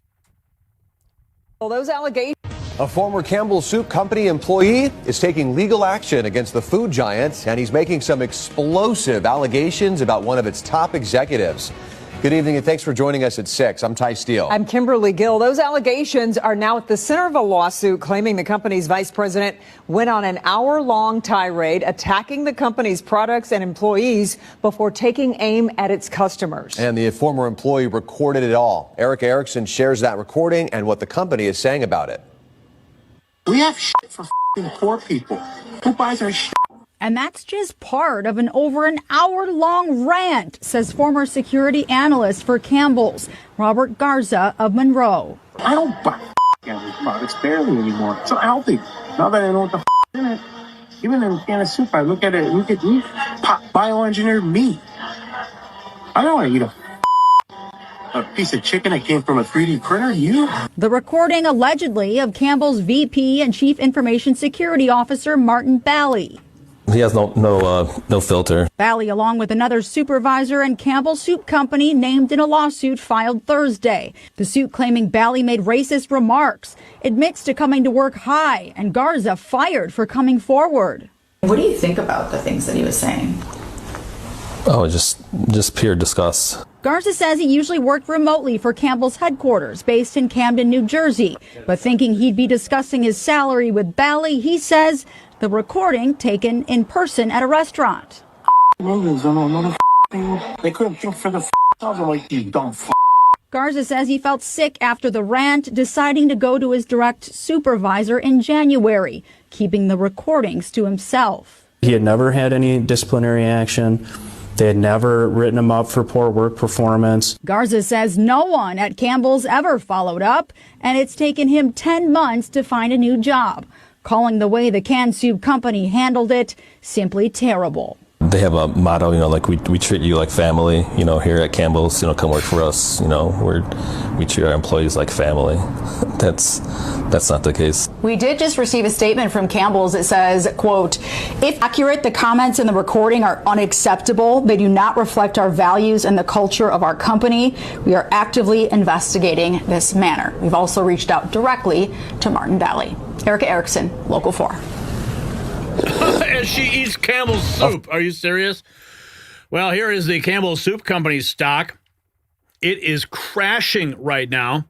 Well, those allegations. A former Campbell Soup Company employee is taking legal action against the food giant, and he's making some explosive allegations about one of its top executives. Good evening, and thanks for joining us at 6. I'm Ty Steele. I'm Kimberly Gill. Those allegations are now at the center of a lawsuit claiming the company's vice president went on an hour-long tirade attacking the company's products and employees before taking aim at its customers. And the former employee recorded it all. Eric Erickson shares that recording and what the company is saying about it. We have shit for poor people. Who buys our shit? And that's just part of an over an hour-long rant, says former security analyst for Campbell's, Robert Garza of Monroe. I don't buy Campbell's products barely anymore. It's not healthy. Now that I know what the in it, even in a can of soup, I look at meat, bioengineered meat. I don't want to eat a piece of chicken that came from a 3D printer. You? The recording allegedly of Campbell's VP and Chief Information Security Officer Martin Bally. He has no filter. Bally, along with another supervisor and Campbell Soup Company, named in a lawsuit filed Thursday. The suit claiming Bally made racist remarks, admits to coming to work high, and Garza fired for coming forward. What do you think about the things that he was saying? Oh, just pure disgust. Garza says he usually worked remotely for Campbell's headquarters, based in Camden, New Jersey. But thinking he'd be discussing his salary with Bally, he says the recording taken in person at a restaurant. They couldn't think for the I'm like, you dumb Garza says he felt sick after the rant, deciding to go to his direct supervisor in January, keeping the recordings to himself. He had never had any disciplinary action. They had never written him up for poor work performance. Garza says no one at Campbell's ever followed up, and it's taken him 10 months to find a new job. calling the way the canned soup company handled it simply terrible. They have a motto, like we treat you like family, here at Campbell's, come work for us, we treat our employees like family. That's not the case. We did just receive a statement from Campbell's. It says, quote, if accurate, the comments in the recording are unacceptable. They do not reflect our values and the culture of our company. We are actively investigating this matter. We've also reached out directly to Martin Valley. Erica Erickson, Local 4. As she eats Campbell's soup. Are you serious? Well, here is the Campbell Soup Company's stock. It is crashing right now.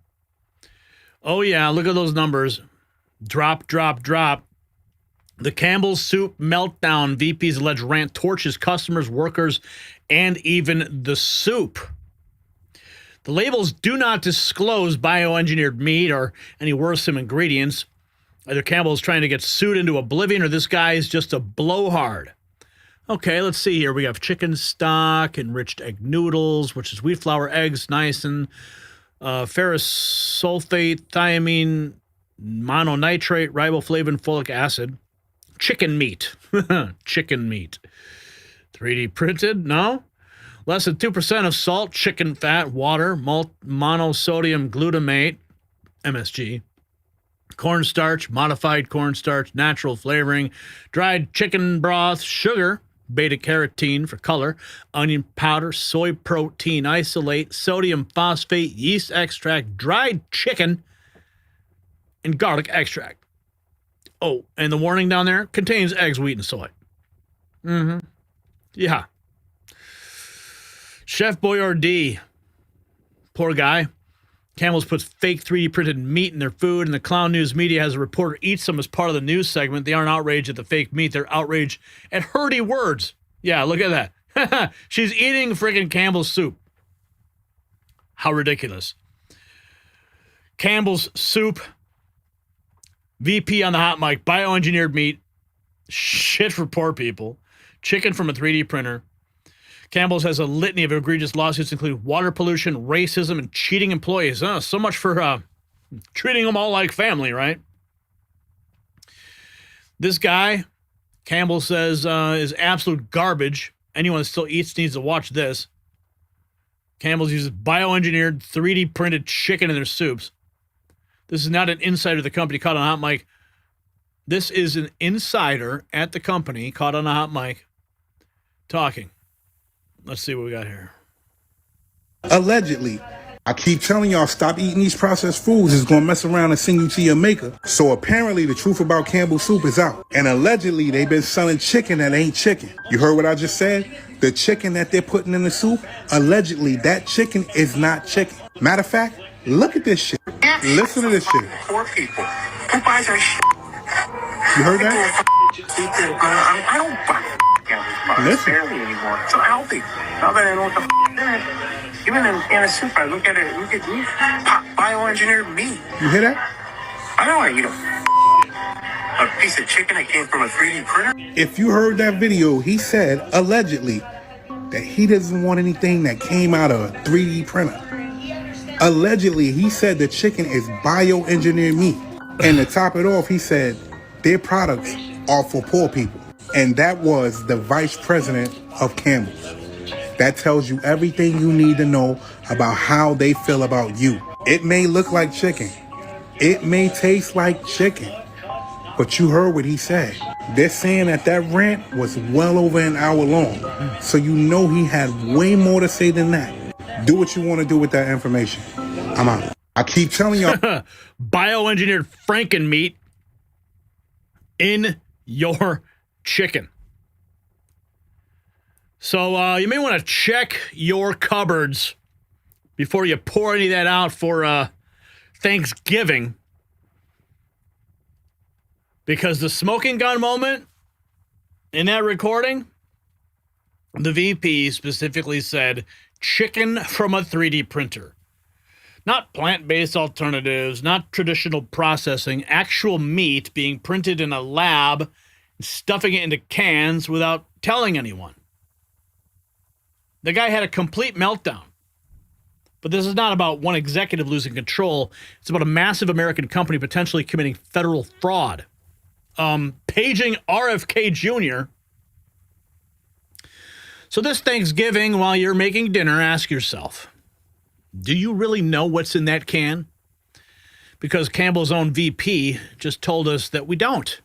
Oh, yeah, look at those numbers. Drop, drop, drop. The Campbell Soup meltdown. VP's alleged rant torches customers, workers, and even the soup. The labels do not disclose bioengineered meat or any worrisome ingredients. Either Campbell's trying to get sued into oblivion or this guy is just a blowhard. Okay, let's see here. We have chicken stock, enriched egg noodles, which is wheat flour, eggs, niacin, ferrous sulfate, thiamine, mononitrate, riboflavin, folic acid. Chicken meat. Chicken meat. 3D printed? No. Less than 2% of salt, chicken fat, water, monosodium glutamate, MSG. Cornstarch, modified cornstarch, natural flavoring, dried chicken broth, sugar, beta-carotene for color, onion powder, soy protein isolate, sodium phosphate, yeast extract, dried chicken, and garlic extract. Oh, and the warning down there contains eggs, wheat, and soy. Mm-hmm. Yeah. Chef Boyardee, poor guy. Campbell's puts fake 3D printed meat in their food, and the Clown News media has a reporter eats them as part of the news segment. They aren't outraged at the fake meat. They're outraged at hurdy words. Yeah, look at that. She's eating freaking Campbell's soup. How ridiculous. Campbell's soup. VP on the hot mic. Bioengineered meat. Shit for poor people. Chicken from a 3D printer. Campbell's has a litany of egregious lawsuits, including water pollution, racism, and cheating employees. So much for treating them all like family, right? This guy, Campbell says, is absolute garbage. Anyone that still eats needs to watch this. Campbell's uses bioengineered, 3D printed chicken in their soups. This is not an insider of the company caught on a hot mic. This is an insider at the company caught on a hot mic talking. Let's see what we got here. Allegedly. I keep telling y'all, stop eating these processed foods. It's going to mess around and send you to your maker. So apparently the truth about Campbell Soup is out. And allegedly they've been selling chicken that ain't chicken. You heard what I just said? The chicken that they're putting in the soup, allegedly that chicken is not chicken. Matter of fact, look at this shit. Listen to this shit. Poor people. Who buys our shit? You heard that? I don't buy Listen. barely anymore. It's not healthy. Now that I know what the in it. Even in a can of soup, I look at it, look at me. Bioengineered meat. You hear that? I don't want to eat a piece of chicken that came from a 3D printer. If you heard that video, he said, allegedly, that he doesn't want anything that came out of a 3D printer. Allegedly, he said the chicken is bioengineered meat. And to top it off, he said their products are for poor people. And that was the vice president of Campbell's. That tells you everything you need to know about how they feel about you. It may look like chicken. It may taste like chicken. But you heard what he said. They're saying that rant was well over an hour long. So you know he had way more to say than that. Do what you want to do with that information. I'm out. I keep telling y'all. Bioengineered Franken meat in your chicken. So you may want to check your cupboards before you pour any of that out for Thanksgiving. Because the smoking gun moment in that recording, the VP specifically said chicken from a 3D printer. Not plant-based alternatives, not traditional processing, actual meat being printed in a lab, stuffing it into cans without telling anyone. The guy had a complete meltdown. But this is not about one executive losing control. It's about a massive American company potentially committing federal fraud. paging RFK Jr. So this Thanksgiving, while you're making dinner, ask yourself, do you really know what's in that can? Because Campbell's own VP just told us that we don't.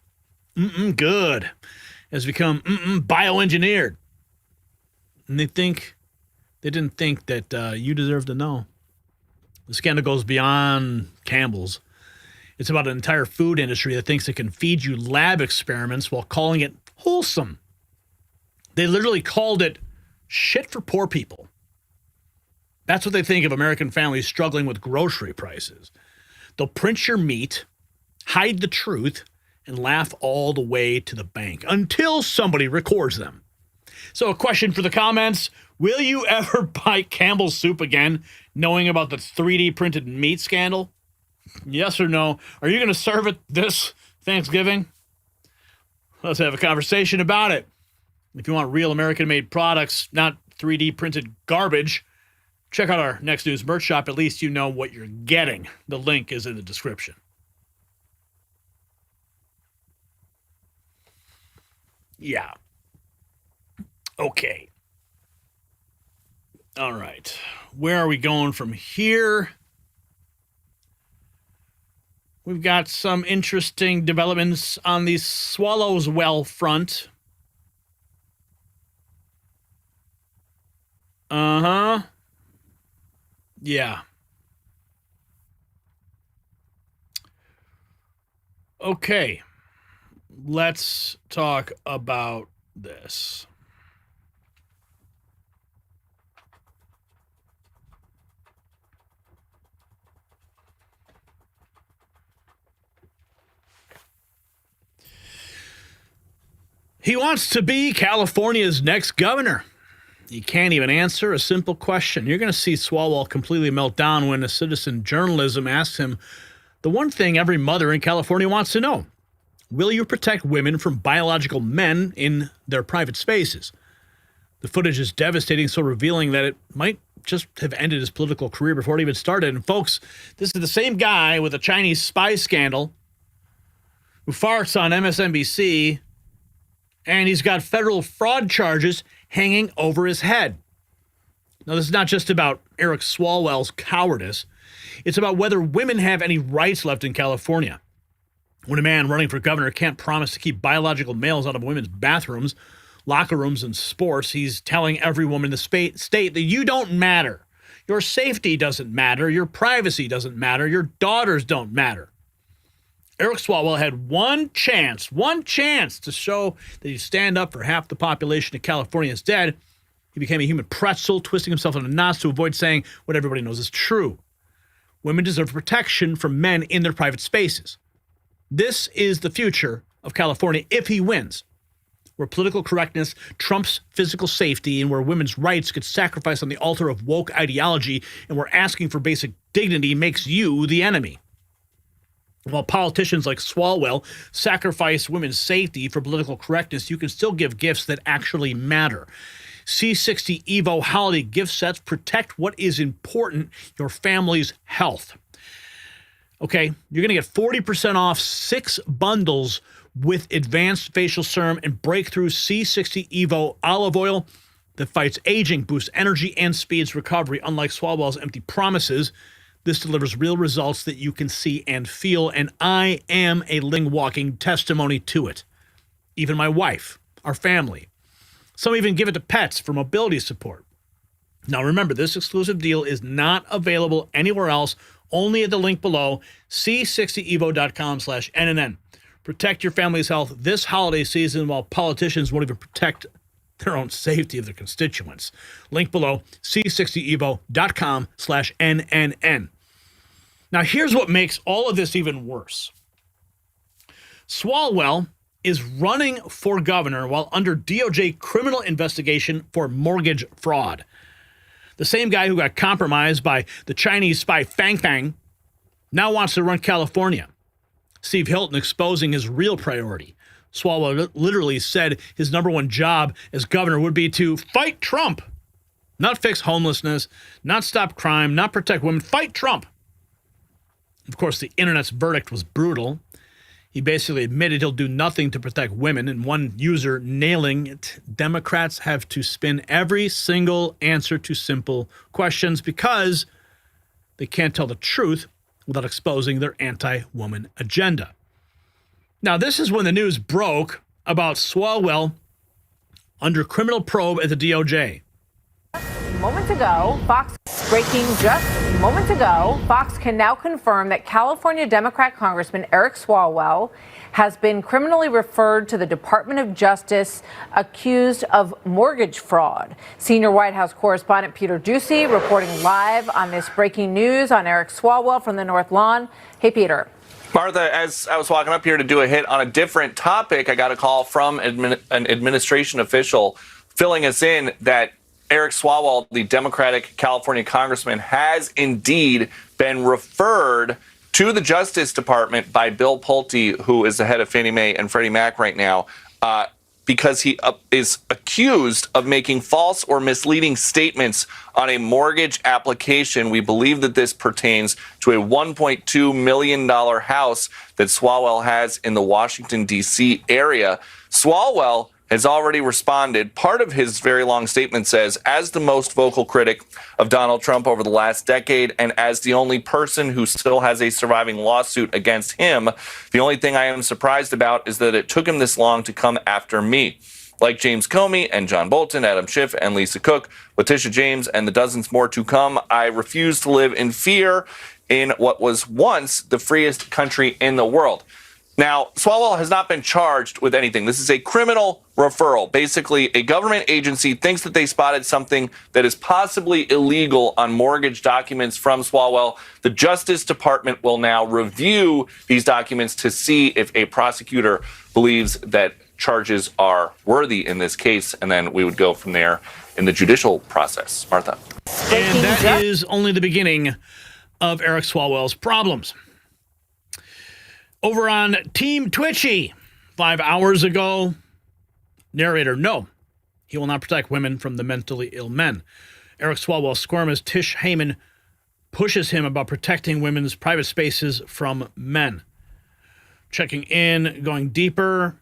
Good. Has become bioengineered. And they didn't think that you deserve to know. The scandal goes beyond Campbell's. It's about an entire food industry that thinks it can feed you lab experiments while calling it wholesome. They literally called it shit for poor people. That's what they think of American families struggling with grocery prices. They'll print your meat, hide the truth, and laugh all the way to the bank until somebody records them. So a question for the comments, will you ever buy Campbell's soup again, knowing about the 3D printed meat scandal? Yes or no? Are you going to serve it this Thanksgiving? Let's have a conversation about it. If you want real American-made products, not 3D printed garbage, check out our Next News merch shop. At least you know what you're getting. The link is in the description. Yeah. Okay. All right. Where are we going from here? We've got some interesting developments on the Swalwell front. Yeah. Okay. Let's talk about this. He wants to be California's next governor. He can't even answer a simple question. You're going to see Swalwell completely melt down when a citizen journalism asks him the one thing every mother in California wants to know. Will you protect women from biological men in their private spaces? The footage is devastating, so revealing that it might just have ended his political career before it even started. And folks, this is the same guy with a Chinese spy scandal who farts on MSNBC, and he's got federal fraud charges hanging over his head. Now, this is not just about Eric Swalwell's cowardice. It's about whether women have any rights left in California. When a man running for governor can't promise to keep biological males out of women's bathrooms, locker rooms, and sports, he's telling every woman in the state that you don't matter. Your safety doesn't matter. Your privacy doesn't matter. Your daughters don't matter. Eric Swalwell had one chance to show that he'd stand up for half the population of California. Instead, he became a human pretzel, twisting himself into knots to avoid saying what everybody knows is true. Women deserve protection from men in their private spaces. This is the future of California if he wins, where political correctness trumps physical safety and where women's rights get sacrificed on the altar of woke ideology and where asking for basic dignity makes you the enemy. While politicians like Swalwell sacrifice women's safety for political correctness, you can still give gifts that actually matter. C60 Evo holiday gift sets protect what is important, your family's health. Okay, you're going to get 40% off 6 bundles with advanced facial serum and breakthrough C60 Evo olive oil that fights aging, boosts energy, and speeds recovery. Unlike Swalwell's empty promises, this delivers real results that you can see and feel, and I am a walking testimony to it. Even my wife, our family. Some even give it to pets for mobility support. Now remember, this exclusive deal is not available anywhere else, only at the link below, c60evo.com/NNN. Protect your family's health this holiday season while politicians won't even protect their own safety of their constituents. Link below, c60evo.com/NNN. Now, here's what makes all of this even worse. Swalwell is running for governor while under DOJ criminal investigation for mortgage fraud. The same guy who got compromised by the Chinese spy Fang Fang now wants to run California. Steve Hilton exposing his real priority. Swalwell literally said his number one job as governor would be to fight Trump, not fix homelessness, not stop crime, not protect women, fight Trump. Of course, the internet's verdict was brutal. He basically admitted he'll do nothing to protect women, and one user nailing it. Democrats have to spin every single answer to simple questions because they can't tell the truth without exposing their anti-woman agenda. Now, this is when the news broke about Swalwell under criminal probe at the DOJ. Moments ago, Fox breaking just moments ago, Fox can now confirm that California Democrat Congressman Eric Swalwell has been criminally referred to the Department of Justice accused of mortgage fraud. Senior White House correspondent Peter Ducey reporting live on this breaking news on Eric Swalwell from the North Lawn. Hey, Peter. Martha, as I was walking up here to do a hit on a different topic, I got a call from an administration official filling us in that Eric Swalwell, the Democratic California congressman, has indeed been referred to the Justice Department by Bill Pulte, who is the head of Fannie Mae and Freddie Mac right now, because he is accused of making false or misleading statements on a mortgage application. We believe that this pertains to a $1.2 million house that Swalwell has in the Washington, D.C. area. Swalwell has already responded. Part of his very long statement says, as the most vocal critic of Donald Trump over the last decade, and as the only person who still has a surviving lawsuit against him, the only thing I am surprised about is that it took him this long to come after me. Like James Comey and John Bolton, Adam Schiff and Lisa Cook, Letitia James, and the dozens more to come, I refuse to live in fear in what was once the freest country in the world. Now, Swalwell has not been charged with anything. This is a criminal referral. Basically, a government agency thinks that they spotted something that is possibly illegal on mortgage documents from Swalwell. The Justice Department will now review these documents to see if a prosecutor believes that charges are worthy in this case, and then we would go from there in the judicial process. Martha. And that is only the beginning of Eric Swalwell's problems. Over on Team Twitchy, 5 hours ago, narrator, no, he will not protect women from the mentally ill men. Eric Swalwell squirm as Tish Heyman pushes him about protecting women's private spaces from men. Checking in, going deeper.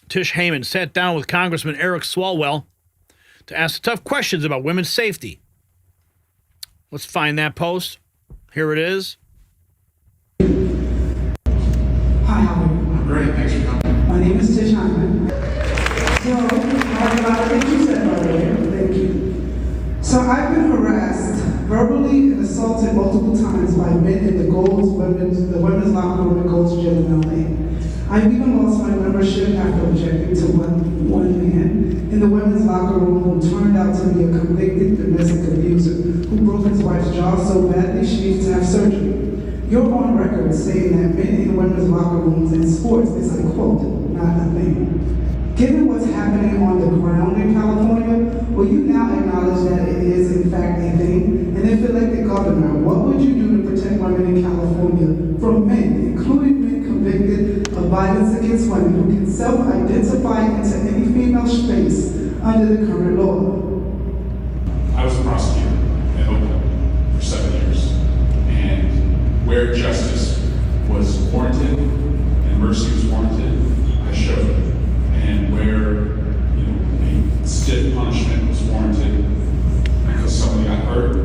Tish Heyman sat down with Congressman Eric Swalwell to ask tough questions about women's safety. Let's find that post. Here it is. Hi, how are you? I'm great, thanks for coming. My name is Tish Hyman. So, I have a lot of things you said earlier. Thank you. So, I've been harassed, verbally and assaulted multiple times by men in the women's locker room at Gold's Gym in LA. I've even lost my membership after objecting to one man in the women's locker room who turned out to be a convicted domestic abuser who broke his wife's jaw so badly she needs to have surgery. You're on record saying that men in women's locker rooms and sports is a quote, not a thing. Given what's happening on the ground in California, will you now acknowledge that it is in fact a thing? And if elected governor, what would you do to protect women in California from men, including men convicted of violence against women who can self-identify into any female space under the current law? I was a prosecutor in Oakland for 7 years, and where justice was warranted and mercy was warranted, I showed it. And where a stiff punishment was warranted because somebody got hurt,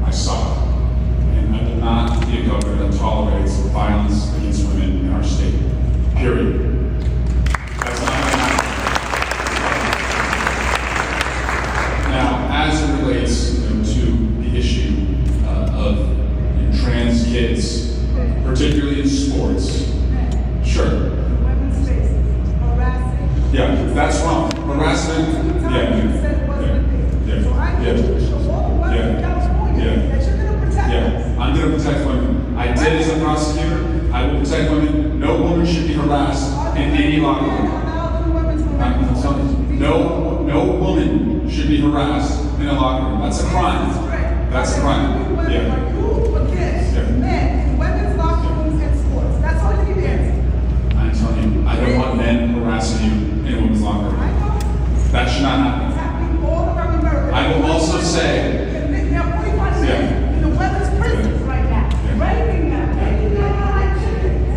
I saw it. And I will not be a governor that tolerates violence against women in our state. Period. That's not going to happen. Now, as it relates to the issue of trans kids, particularly in sports, sure. Yeah, that's wrong. Harassment, I'm going to protect women. I did as a prosecutor. I will protect women. No woman should be harassed in any locker room. I'm telling you, no woman should be harassed in a locker room. That's a crime. That's a crime. Women's locker rooms and sports. That's all you did. I'm telling you, I don't want men harassing you in a women's locker room. That should not happen. It's happening all around America. I will also say, in the women's prisons right now, raping them, taking them out like chicken.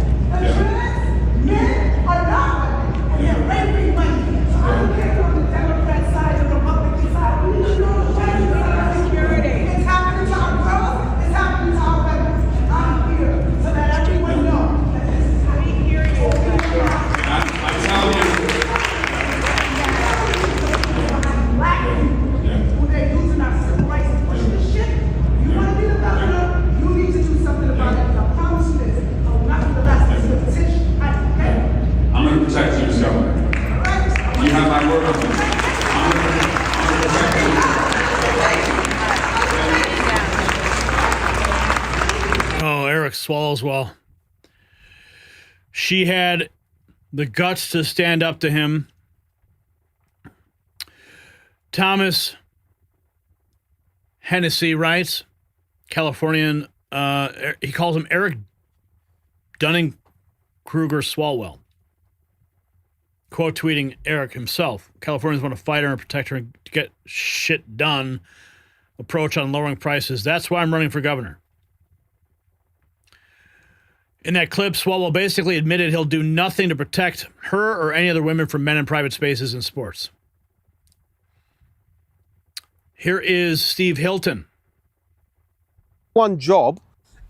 have my word on this. Oh, Eric Swalwell. She had the guts to stand up to him. Thomas Hennessy writes, Californian, he calls him Eric Dunning-Kruger Swalwell. Quote tweeting Eric himself, Californians want a fighter and a protector and to get shit done approach on lowering prices. That's why I'm running for governor. In that clip, Swalwell basically admitted he'll do nothing to protect her or any other women from men in private spaces and sports. Here is Steve Hilton. One job.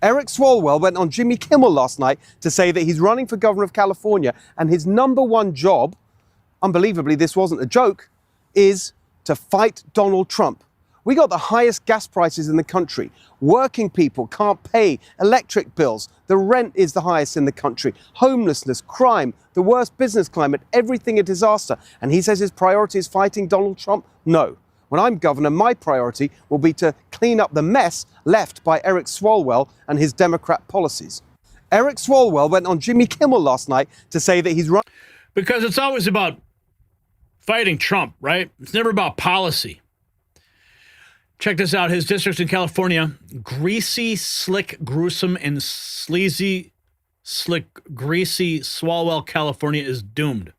Eric Swalwell went on Jimmy Kimmel last night to say that he's running for governor of California, and his number one job, unbelievably, this wasn't a joke, is to fight Donald Trump. We got the highest gas prices in the country. Working people can't pay electric bills. The rent is the highest in the country. Homelessness, crime, the worst business climate, everything a disaster. And he says his priority is fighting Donald Trump? No. When I'm governor, my priority will be to clean up the mess left by Eric Swalwell and his Democrat policies. Eric Swalwell went on Jimmy Kimmel last night to say that he's running. Because it's always about fighting Trump, right? It's never about policy. Check this out. His district in California, greasy, slick, gruesome, and sleazy, slick, greasy Swalwell, California is doomed.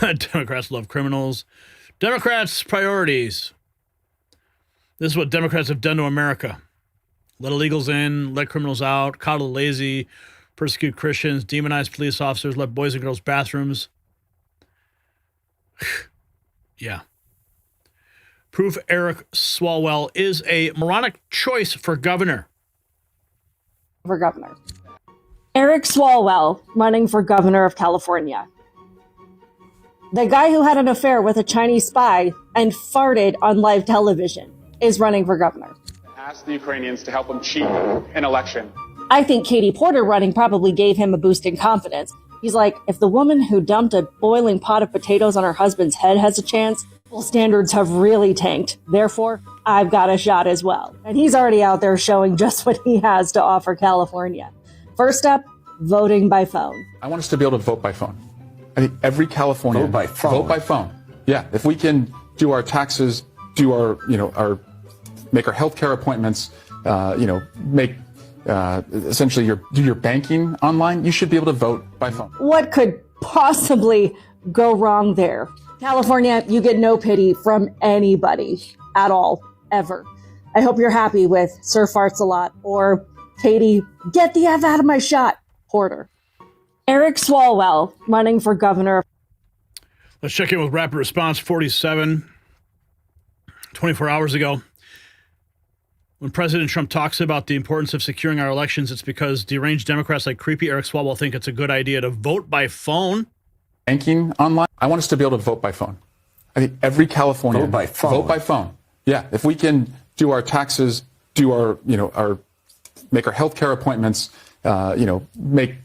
Democrats love criminals. Democrats' priorities. This is what Democrats have done to America. Let illegals in, let criminals out, coddle the lazy, persecute Christians, demonize police officers, let boys and girls bathrooms. Yeah. Proof Eric Swalwell is a moronic choice for governor. For governor. Eric Swalwell running for governor of California. The guy who had an affair with a Chinese spy and farted on live television is running for governor. Ask the Ukrainians to help him cheat an election. I think Katie Porter running probably gave him a boost in confidence. He's like, if the woman who dumped a boiling pot of potatoes on her husband's head has a chance, well, standards have really tanked. Therefore, I've got a shot as well. And he's already out there showing just what he has to offer California. First up, voting by phone. I want us to be able to vote by phone. I think every Californian vote by phone. Yeah, if we can do our taxes, do our, make our healthcare appointments, make essentially do your banking online, you should be able to vote by phone. What could possibly go wrong there? California, you get no pity from anybody at all, ever. I hope you're happy with Sir Farts a Lot or Katie, get the F out of my shot, Porter. Eric Swalwell running for governor. Let's check in with Rapid Response 47. 24 hours ago, when President Trump talks about the importance of securing our elections, it's because deranged Democrats like creepy Eric Swalwell think it's a good idea to vote by phone. Banking online. I want us to be able to vote by phone. I think every Californian vote by phone. Yeah, if we can do our taxes, do our, make our healthcare appointments, make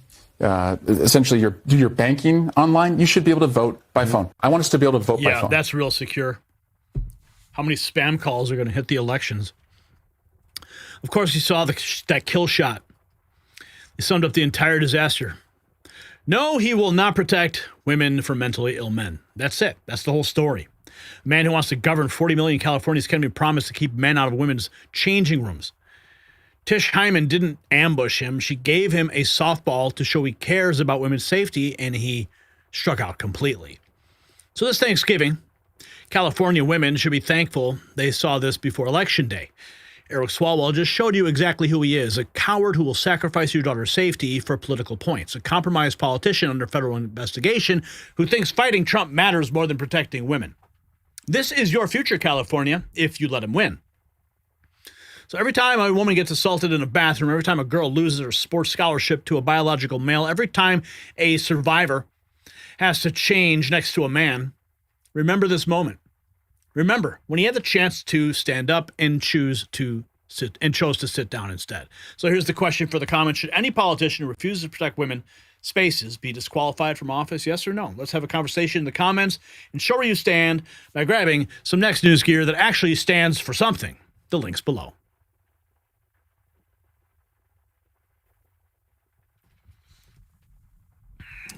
essentially do your banking online, you should be able to vote by phone. I want us to be able to vote by phone. Yeah, that's real secure. How many spam calls are going to hit the elections? Of course, you saw that kill shot. He summed up the entire disaster. No, he will not protect women from mentally ill men. That's it. That's the whole story. A man who wants to govern 40 million Californians can't be promised to keep men out of women's changing rooms. Tish Hyman didn't ambush him. She gave him a softball to show he cares about women's safety, and he struck out completely. So this Thanksgiving, California women should be thankful they saw this before Election Day. Eric Swalwell just showed you exactly who he is, a coward who will sacrifice your daughter's safety for political points, a compromised politician under federal investigation who thinks fighting Trump matters more than protecting women. This is your future, California, if you let him win. So every time a woman gets assaulted in a bathroom, every time a girl loses her sports scholarship to a biological male, every time a survivor has to change next to a man, remember this moment. Remember when he had the chance to stand up and chose to sit down instead. So here's the question for the comments. Should any politician who refuses to protect women spaces be disqualified from office, yes or no? Let's have a conversation in the comments and show where you stand by grabbing some next news gear that actually stands for something. The link's below.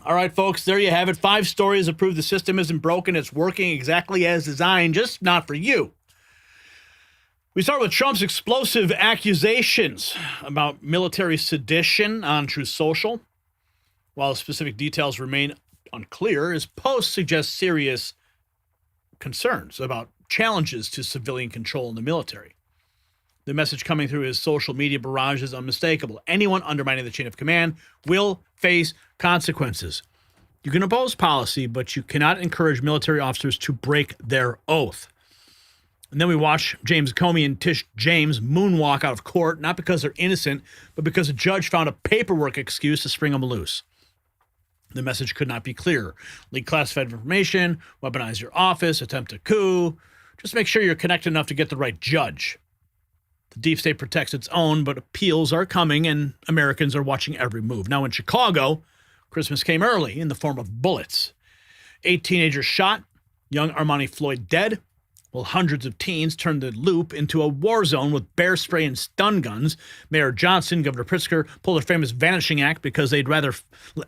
All right, folks, there you have it. 5 stories that prove the system isn't broken. It's working exactly as designed, just not for you. We start with Trump's explosive accusations about military sedition on Truth Social. While specific details remain unclear, his post suggests serious concerns about challenges to civilian control in the military. The message coming through his social media barrage is unmistakable. Anyone undermining the chain of command will face consequences. You can oppose policy, but you cannot encourage military officers to break their oath. And then we watch James Comey and Tish James moonwalk out of court, not because they're innocent, but because a judge found a paperwork excuse to spring them loose. The message could not be clearer. Leak classified information, weaponize your office, attempt a coup. Just make sure you're connected enough to get the right judge. The deep state protects its own, but appeals are coming and Americans are watching every move. Now in Chicago, Christmas came early in the form of bullets. 8 teenagers shot, young Armani Floyd dead, while hundreds of teens turned the loop into a war zone with bear spray and stun guns. Mayor Johnson, Governor Pritzker pulled their famous vanishing act because they'd rather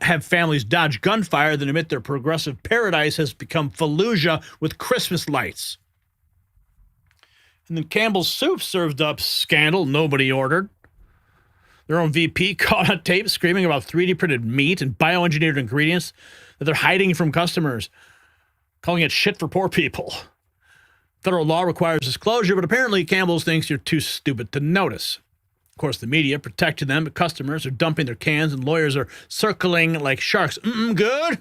have families dodge gunfire than admit their progressive paradise has become Fallujah with Christmas lights. And then Campbell's Soup served up scandal nobody ordered. Their own VP caught on tape screaming about 3D printed meat and bioengineered ingredients that they're hiding from customers, calling it shit for poor people. Federal law requires disclosure, but apparently Campbell's thinks you're too stupid to notice. Of course, the media protected them, but customers are dumping their cans and lawyers are circling like sharks. Good?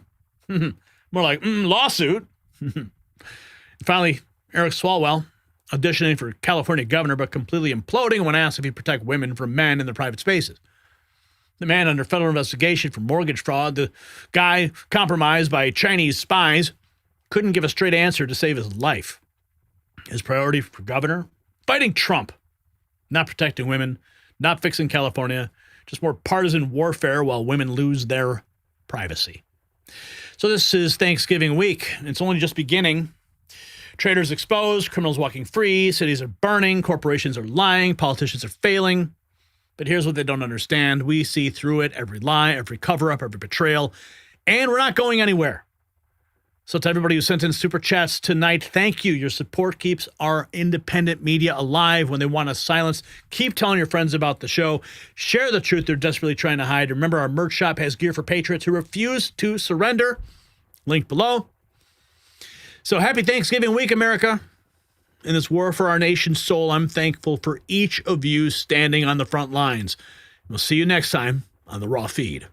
More like, lawsuit. Finally, Eric Swalwell, auditioning for California governor, but completely imploding when asked if he'd protect women from men in their private spaces. The man under federal investigation for mortgage fraud, the guy compromised by Chinese spies, couldn't give a straight answer to save his life. His priority for governor? Fighting Trump. Not protecting women, not fixing California, just more partisan warfare while women lose their privacy. So this is Thanksgiving week. It's only just beginning. Traitors exposed, criminals walking free, cities are burning, corporations are lying, politicians are failing. But here's what they don't understand. We see through it, every lie, every cover-up, every betrayal, and we're not going anywhere. So to everybody who sent in super chats tonight, thank you. Your support keeps our independent media alive when they want us silenced. Keep telling your friends about the show. Share the truth they're desperately trying to hide. Remember, our merch shop has gear for patriots who refuse to surrender. Link below. So happy Thanksgiving week, America. In this war for our nation's soul, I'm thankful for each of you standing on the front lines. We'll see you next time on the Raw Feed.